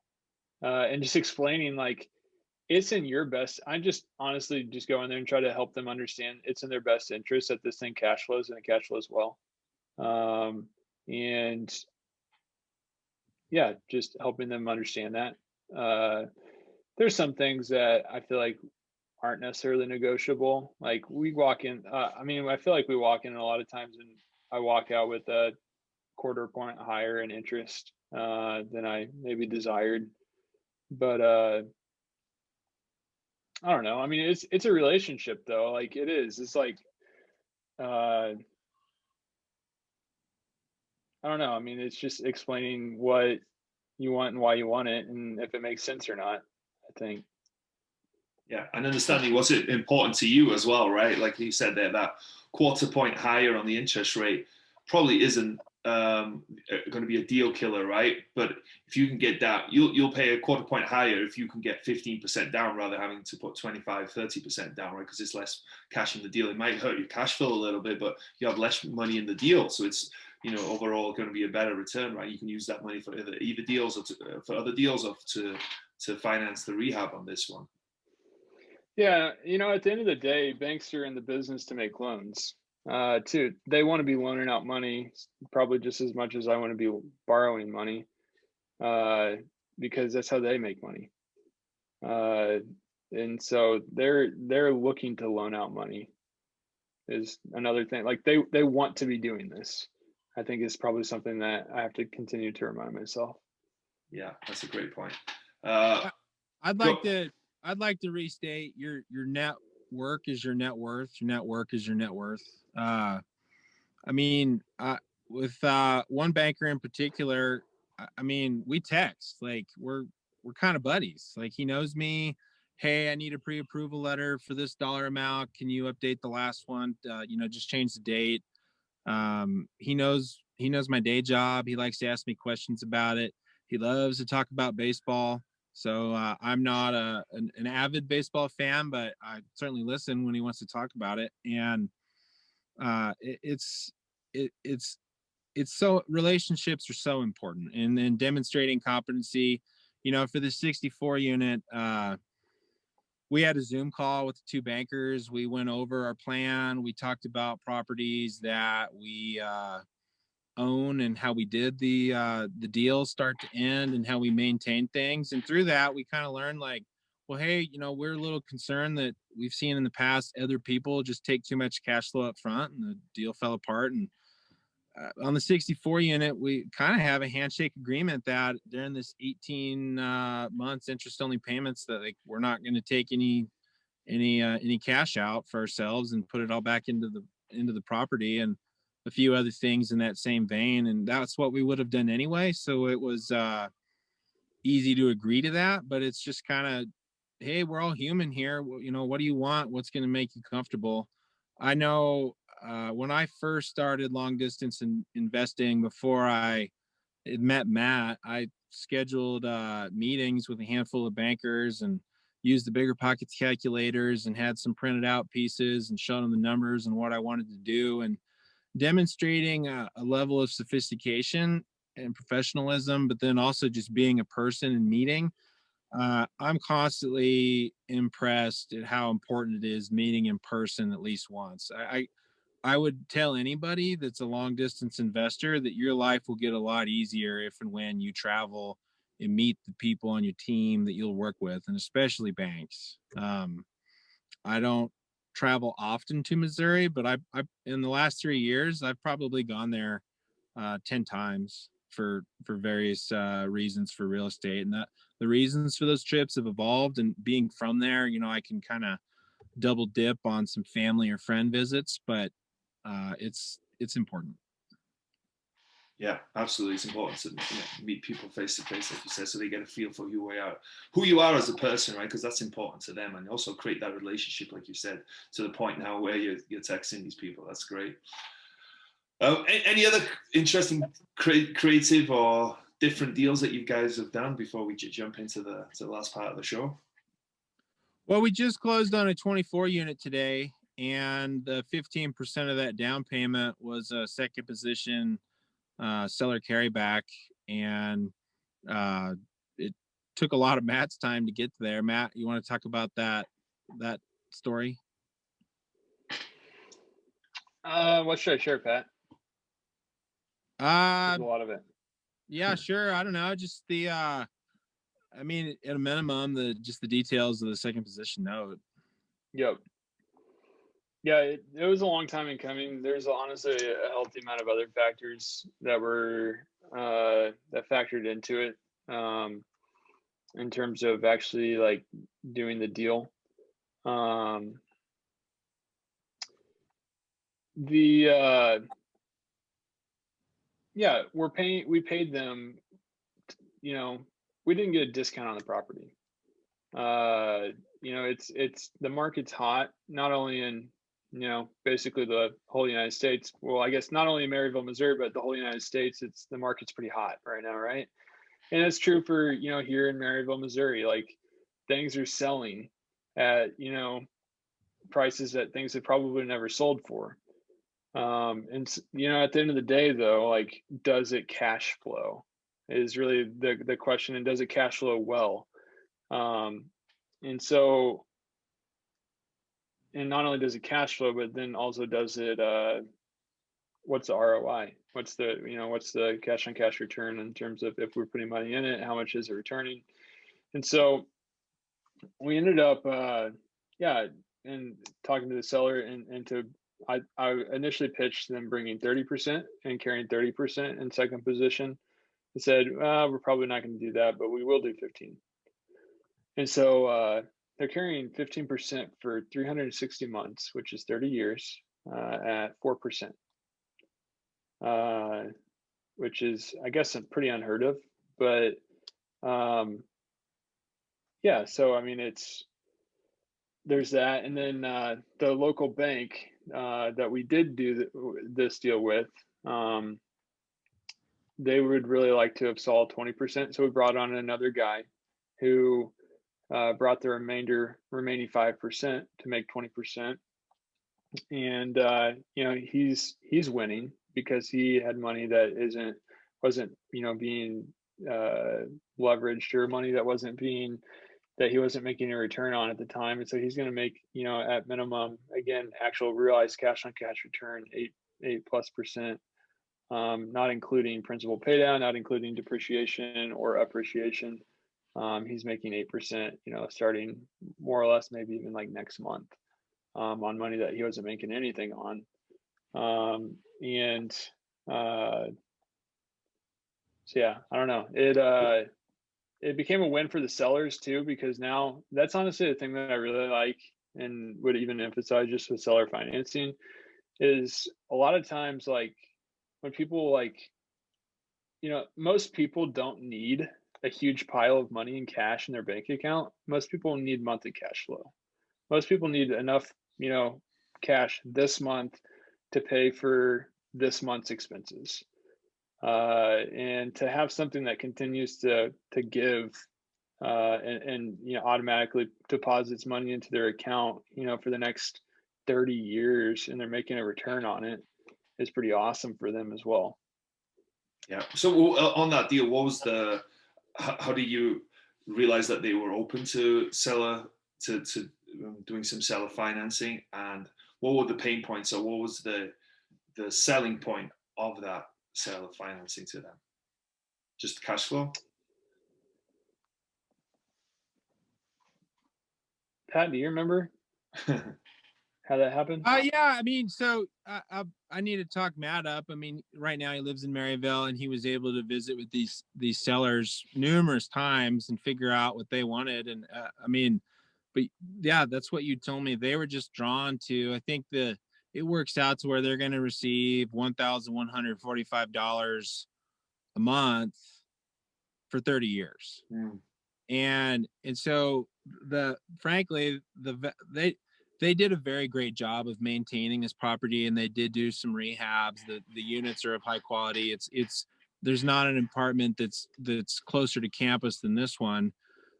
And just explaining, like, it's in your best. I just honestly just go in there and try to help them understand it's in their best interest that this thing cash flows, and it cash flows well. And yeah, just helping them understand that. There's some things that I feel like aren't necessarily negotiable. Like, we walk in, I feel like we walk in a lot of times and I walk out with a quarter point higher in interest than I maybe desired. But I don't know. I mean, it's a relationship though. Like, it is. It's like I don't know. I mean, it's just explaining what you want and why you want it, and if it makes sense or not, I think. Yeah, and understanding what's it important to you as well, right? Like you said there, that quarter point higher on the interest rate probably isn't going to be a deal killer, right? But if you can get that, you'll pay a quarter point higher if you can get 15% down rather than having to put 25, 30% down, right? Because it's less cash in the deal. It might hurt your cash flow a little bit, but you have less money in the deal. So it's, overall going to be a better return, right? You can use that money for either deals or for other deals, or to finance the rehab on this one. Yeah, at the end of the day, banks are in the business to make loans. Too. They want to be loaning out money probably just as much as I want to be borrowing money, because that's how they make money. And so they're looking to loan out money is another thing. Like, they want to be doing this. I think is probably something that I have to continue to remind myself. Yeah, that's a great point. I'd like to restate your net work is your net worth. Your net work is your net worth. With one banker in particular, we text, like we're kind of buddies. Like, he knows me. Hey, I need a pre-approval letter for this dollar amount. Can you update the last one? Just change the date. He knows my day job. He likes to ask me questions about it. He loves to talk about baseball. So I'm not an avid baseball fan, but I certainly listen when he wants to talk about it. And it's so, relationships are so important, and then demonstrating competency. For the 64 unit, we had a Zoom call with the two bankers. We went over our plan. We talked about properties that we own and how we did the deal start to end and how we maintain things. And through that, we kind of learned, like, well, hey, we're a little concerned that we've seen in the past other people just take too much cash flow up front and the deal fell apart. And on the 64 unit, we kind of have a handshake agreement that during this 18 months interest only payments, that, like, we're not going to take any cash out for ourselves and put it all back into the property, and a few other things in that same vein. And that's what we would have done anyway. So it was easy to agree to that, but it's just kind of, hey, we're all human here. What do you want? What's going to make you comfortable? I know when I first started long distance investing, before I had met Matt, I scheduled meetings with a handful of bankers and used the bigger pockets calculators and had some printed out pieces and showed them the numbers and what I wanted to do, and demonstrating a level of sophistication and professionalism, but then also just being a person and meeting. I'm constantly impressed at how important it is meeting in person at least once. I would tell anybody that's a long distance investor that your life will get a lot easier if and when you travel and meet the people on your team that you'll work with, and especially banks. I don't travel often to Missouri, but I in the last 3 years, I've probably gone there 10 times for various reasons for real estate. And the reasons for those trips have evolved, and being from there, I can kind of double dip on some family or friend visits, but it's important. Yeah, absolutely. It's important to meet people face to face, like you said, so they get a feel for who you are as a person, right? Because that's important to them, and also create that relationship, like you said, to the point now where you're texting these people. That's great. Any other interesting creative or different deals that you guys have done before we jump into the last part of the show? Well, we just closed on a 24 unit today, and the 15% of that down payment was a second position seller carryback, and it took a lot of Matt's time to get there. Matt, you want to talk about that story? What should I share, Pat? A lot of it. Yeah, sure. I don't know. Just the I mean, at a minimum, the details of the second position note. Yep. Yeah, it was a long time in coming. There's honestly a healthy amount of other factors that were that factored into it in terms of actually like doing the deal. Yeah, we paid them, we didn't get a discount on the property. It's the market's hot, not only in, basically the whole United States. Well, I guess not only in Maryville, Missouri, but the whole United States, the market's pretty hot right now, right? And it's true for, here in Maryville, Missouri, like things are selling at, prices that things have probably never sold for. And at the end of the day though, like, does it cash flow is really the question, and does it cash flow well? And not only does it cash flow, but then also does it, what's the ROI? What's the cash on cash return in terms of if we're putting money in it, how much is it returning? And so we ended up, and talking to the seller I initially pitched them bringing 30% and carrying 30% in second position. I said, we're probably not going to do that, but we will do 15. And so they're carrying 15% for 360 months, which is 30 years at 4%, which is, I guess, pretty unheard of. But yeah, so I mean, there's that. And then the local bank that we did do this deal with, they would really like to have sold 20%. So we brought on another guy who brought the remaining 5% to make 20%. And he's winning because he had money that wasn't being leveraged, or money that he wasn't making a return on at the time. And so he's going to make, at minimum, again, actual realized cash on cash return, 8+%, not including principal pay down, not including depreciation or appreciation. He's making 8%, starting more or less maybe even like next month, on money that he wasn't making anything on. So yeah, I don't know. It became a win for the sellers too, because now that's honestly the thing that I really like and would even emphasize just with seller financing is a lot of times, like, when people most people don't need a huge pile of money in cash in their bank account. Most people need monthly cash flow. Most people need enough, cash this month to pay for this month's expenses. And to have something that continues to give and automatically deposits money into their account, for the next 30 years, and they're making a return on it, is pretty awesome for them as well. Yeah. So on that deal, what was how do you realize that they were open to doing some seller financing, and what were the pain points, or what was the selling point of that seller financing to them? Just cash flow? Pat, do you remember how that happened? Yeah, I mean, so I need to talk Matt up. I mean, right now he lives in Maryville, and he was able to visit with these sellers numerous times and figure out what they wanted. And I mean, but yeah, that's what you told me. They were just drawn to, I think, the it works out to where they're going to receive $1,145 a month for 30 years. And so frankly, they did a very great job of maintaining this property, and they did do some rehabs. The units are of high quality. There's not an apartment that's closer to campus than this one.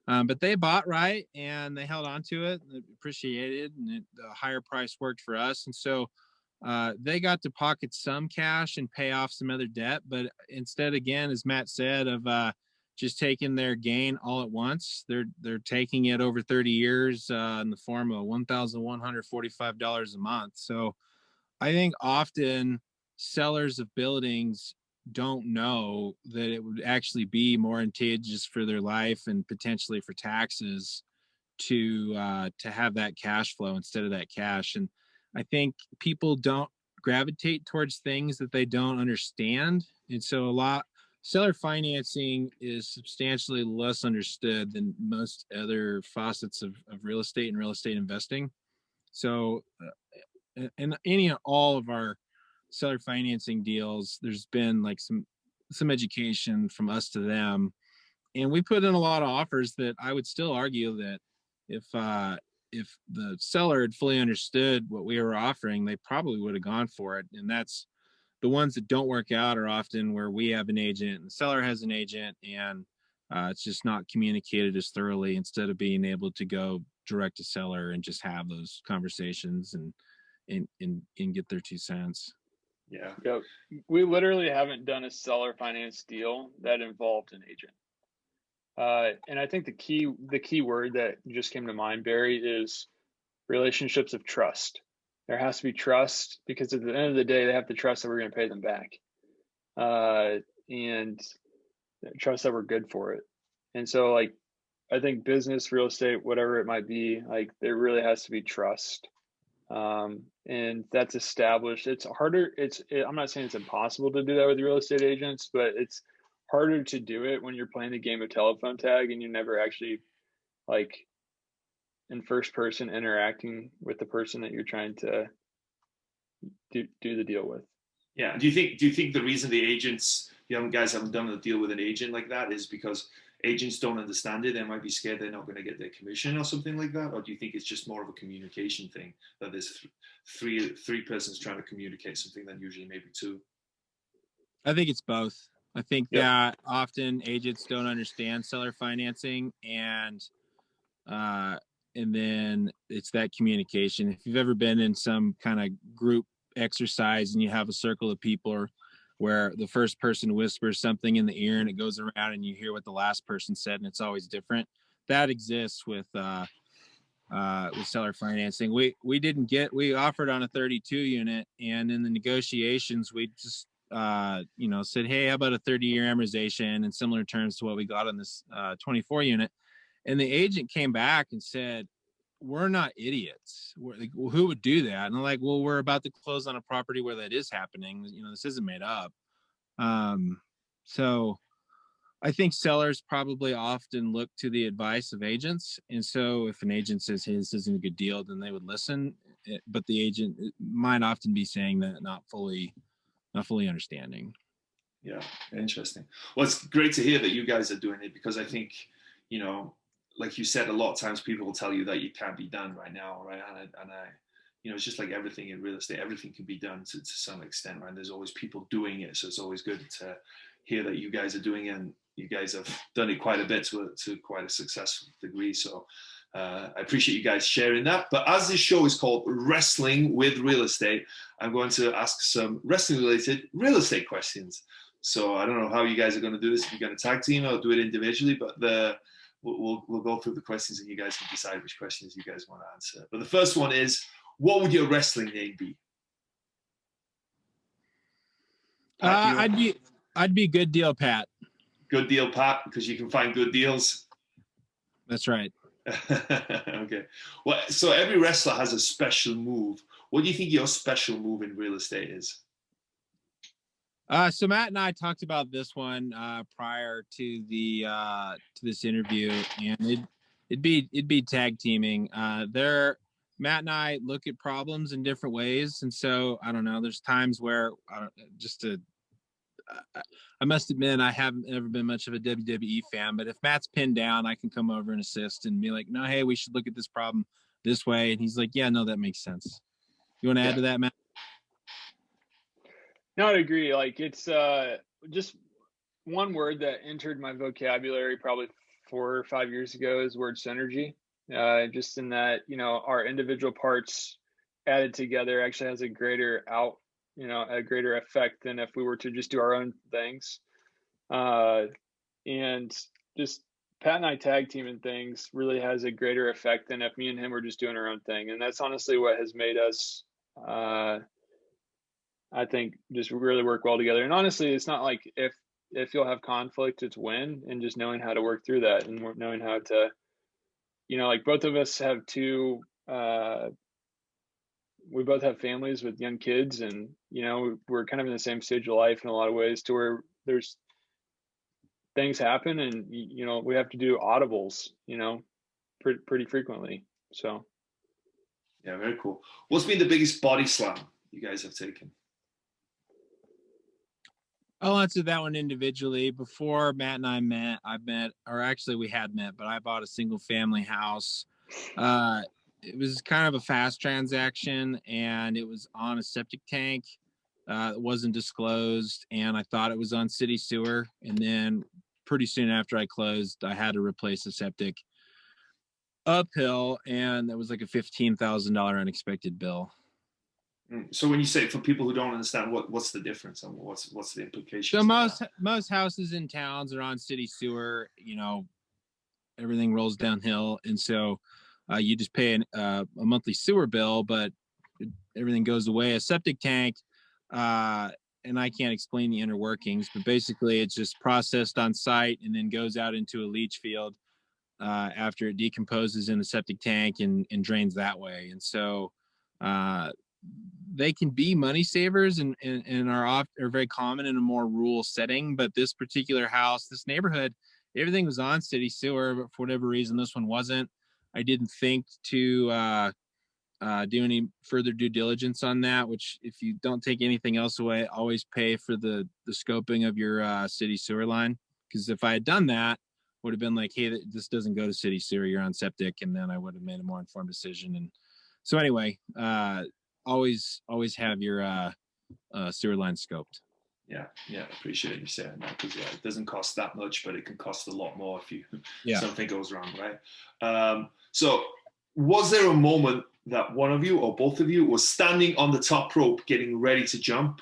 But they bought right, and they held on to it, and appreciated, and the higher price worked for us. And so they got to pocket some cash and pay off some other debt. But instead, again, as Matt said, of just taking their gain all at once, they're taking it over 30 years in the form of $1,145 a month. So I think often sellers of buildings don't know that it would actually be more advantageous for their life and potentially for taxes to have that cash flow instead of that cash. And I think people don't gravitate towards things that they don't understand. And so seller financing is substantially less understood than most other facets of real estate and real estate investing. So in all of our seller financing deals, there's been like some education from us to them, and we put in a lot of offers that I would still argue that if the seller had fully understood what we were offering, they probably would have gone for it. And that's the ones that don't work out are often where we have an agent and the seller has an agent, and it's just not communicated as thoroughly, instead of being able to go direct to seller and just have those conversations and get their 2 cents. Yeah. Yep. We literally haven't done a seller finance deal that involved an agent. And I think the key word that just came to mind, Barry, is relationships of trust. There has to be trust, because at the end of the day, they have to trust that we're going to pay them back, and trust that we're good for it. And so, like, I think business, real estate, whatever it might be, like, there really has to be trust. And that's established. It's harder. I'm not saying it's impossible to do that with real estate agents, but it's harder to do it when you're playing the game of telephone tag and you're never actually, like, in first person interacting with the person that you're trying to do the deal with. Yeah. Do you think the reason the guys haven't done a deal with an agent like that is because agents don't understand it? They might be scared they're not going to get their commission or something like that? Or do you think it's just more of a communication thing, that there's three persons trying to communicate something than usually maybe two? I think it's both. I think that often agents don't understand seller financing, and then it's that communication. If you've ever been in some kind of group exercise and you have a circle of people where the first person whispers something in the ear and it goes around and you hear what the last person said, and it's always different. That exists with seller financing. We offered on a 32 unit, and in the negotiations, we just said, hey, how about a 30-year amortization and similar terms to what we got on this 24 unit. And the agent came back and said, we're not idiots. We're like, well, who would do that? And I'm like, well, we're about to close on a property where that is happening. This isn't made up. So I think sellers probably often look to the advice of agents. And so if an agent says, hey, this isn't a good deal, then they would listen. But the agent might often be saying that not fully understanding. Yeah, interesting. Well, it's great to hear that you guys are doing it, because I think, like you said, a lot of times people will tell you that it can't be done right now, right? And I it's just like everything in real estate, everything can be done to some extent, right? There's always people doing it, so it's always good to hear that you guys are doing it, and you guys have done it quite a bit to quite a successful degree. So I appreciate you guys sharing that. But as this show is called Wrestling with Real Estate, I'm going to ask some wrestling-related real estate questions. So I don't know how you guys are going to do this. If you're going to tag team or do it individually, but we'll go through the questions and you guys can decide which questions you guys want to answer. But the first one is, what would your wrestling name be? I'd be Good Deal Pat. Good Deal Pat, because you can find good deals. That's right. Okay. Well, so every wrestler has a special move. What do you think your special move in real estate is? So Matt and I talked about this one prior to this interview, and it'd be tag teaming. Matt and I look at problems in different ways. And so, I don't know, there's times where I must admit, I haven't ever been much of a WWE fan, but if Matt's pinned down, I can come over and assist and be like, no, hey, we should look at this problem this way. And he's like, yeah, no, that makes sense. You want to add to that, Matt? No, I agree. Like, it's just one word that entered my vocabulary probably 4 or 5 years ago is word synergy. Just in that, our individual parts added together actually has a greater effect than if we were to just do our own things. And just Pat and I tag teaming things really has a greater effect than if me and him were just doing our own thing. And that's honestly what has made us, I think, just really work well together. And honestly, it's not like if you'll have conflict, it's when, and just knowing how to work through that and knowing how to, like both of us have we both have families with young kids, and, we're kind of in the same stage of life in a lot of ways to where there's things happen and, we have to do audibles, pretty frequently. So. Yeah, very cool. What's been the biggest body slam you guys have taken? I'll answer that one individually. Before Matt and I met, we had met, but I bought a single family house. It was kind of a fast transaction, and it was on a septic tank. It wasn't disclosed, and I thought it was on city sewer. And then pretty soon after I closed, I had to replace the septic uphill, and that was like a $15,000 unexpected bill. So when you say, for people who don't understand, what's the difference and what's the implication? So most houses in towns are on city sewer. Everything rolls downhill, and so you just pay a monthly sewer bill, but everything goes away. A septic tank, and I can't explain the inner workings, but basically it's just processed on site and then goes out into a leach field after it decomposes in the septic tank and drains that way. And so they can be money savers and are very common in a more rural setting. But this particular house, this neighborhood, everything was on city sewer, but for whatever reason, this one wasn't. I didn't think to do any further due diligence on that, which if you don't take anything else away, always pay for the scoping of your city sewer line. Because if I had done that, would have been like, hey, this doesn't go to city sewer, you're on septic. And then I would have made a more informed decision. And so anyway, always have your sewer line scoped. Yeah, appreciate you saying that, because it doesn't cost that much, but it can cost a lot more if something goes wrong, right? So was there a moment that one of you or both of you was standing on the top rope getting ready to jump,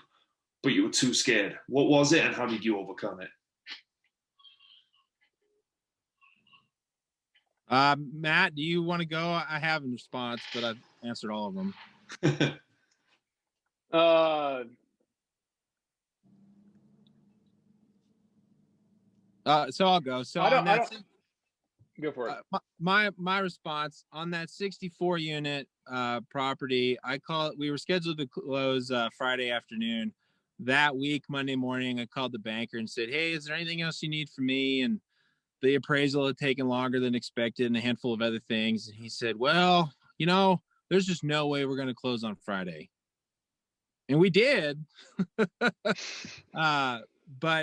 but you were too scared? What was it, and how did you overcome it? Matt, do you want to go? I have a response, but I've answered all of them. So I'll go. So go for it. My response on that 64 unit property, we were scheduled to close Friday afternoon. That week, Monday morning, I called the banker and said, hey, is there anything else you need from me? And the appraisal had taken longer than expected and a handful of other things. And he said, well, there's just no way we're going to close on Friday. And we did. But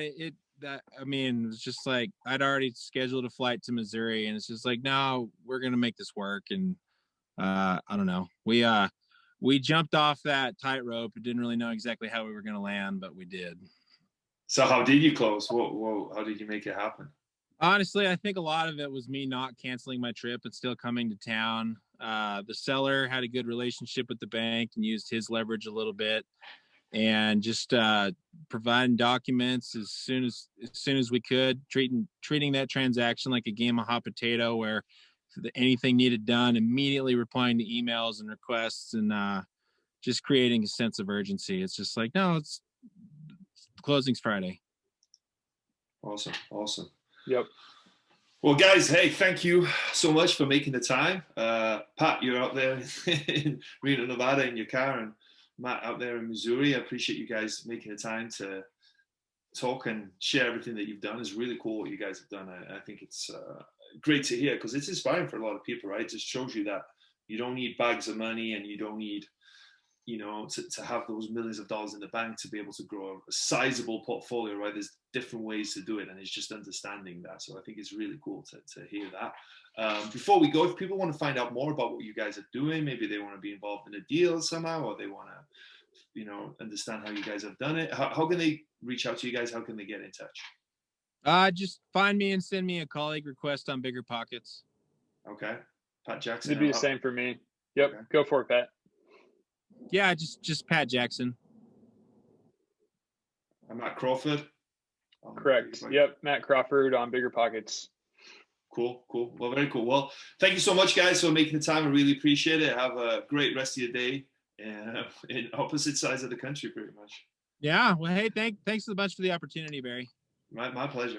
it was just like, I'd already scheduled a flight to Missouri, and it's just like, no, we're going to make this work. And I don't know. We jumped off that tightrope. We didn't really know exactly how we were going to land, but we did. So how did you close? How did you make it happen? Honestly, I think a lot of it was me not canceling my trip and still coming to town. The seller had a good relationship with the bank and used his leverage a little bit, and just providing documents as soon as we could, treating that transaction like a game of hot potato, where anything needed done, immediately replying to emails and requests, and just creating a sense of urgency. It's just like, no, it's closing's Friday. Awesome. Yep. Well, guys, hey, thank you so much for making the time. Pat, you're out there in Reno, Nevada in your car, and Matt out there in Missouri. I appreciate you guys making the time to talk and share everything that you've done. It's really cool what you guys have done. I think it's great to hear, because it's inspiring for a lot of people, right? It just shows you that You don't need bags of money, and you don't need, you know, to have those millions of dollars in the bank to be able to grow a sizable portfolio, right? There's different ways to do it, and it's just understanding that. So I think it's really cool to hear that. Before we go, if people want to find out more about what you guys are doing, maybe they want to be involved in a deal somehow, or they want to, you know, understand how you guys have done it, how can they reach out to you guys? How can they get in touch? Just find me and send me a colleague request on Bigger Pockets. Okay. Pat Jackson. It'd be the same for me. Yep. Okay. Go for it, Pat. Yeah, just Pat Jackson. I'm Matt Crawford. Correct. Yep. Matt Crawford on Bigger Pockets. Cool. Well, very cool. Well, thank you so much, guys, for making the time. I really appreciate it. Have a great rest of your day. In opposite sides of the country, pretty much. Yeah. Well, hey, thanks a bunch for the opportunity, Barry. My pleasure.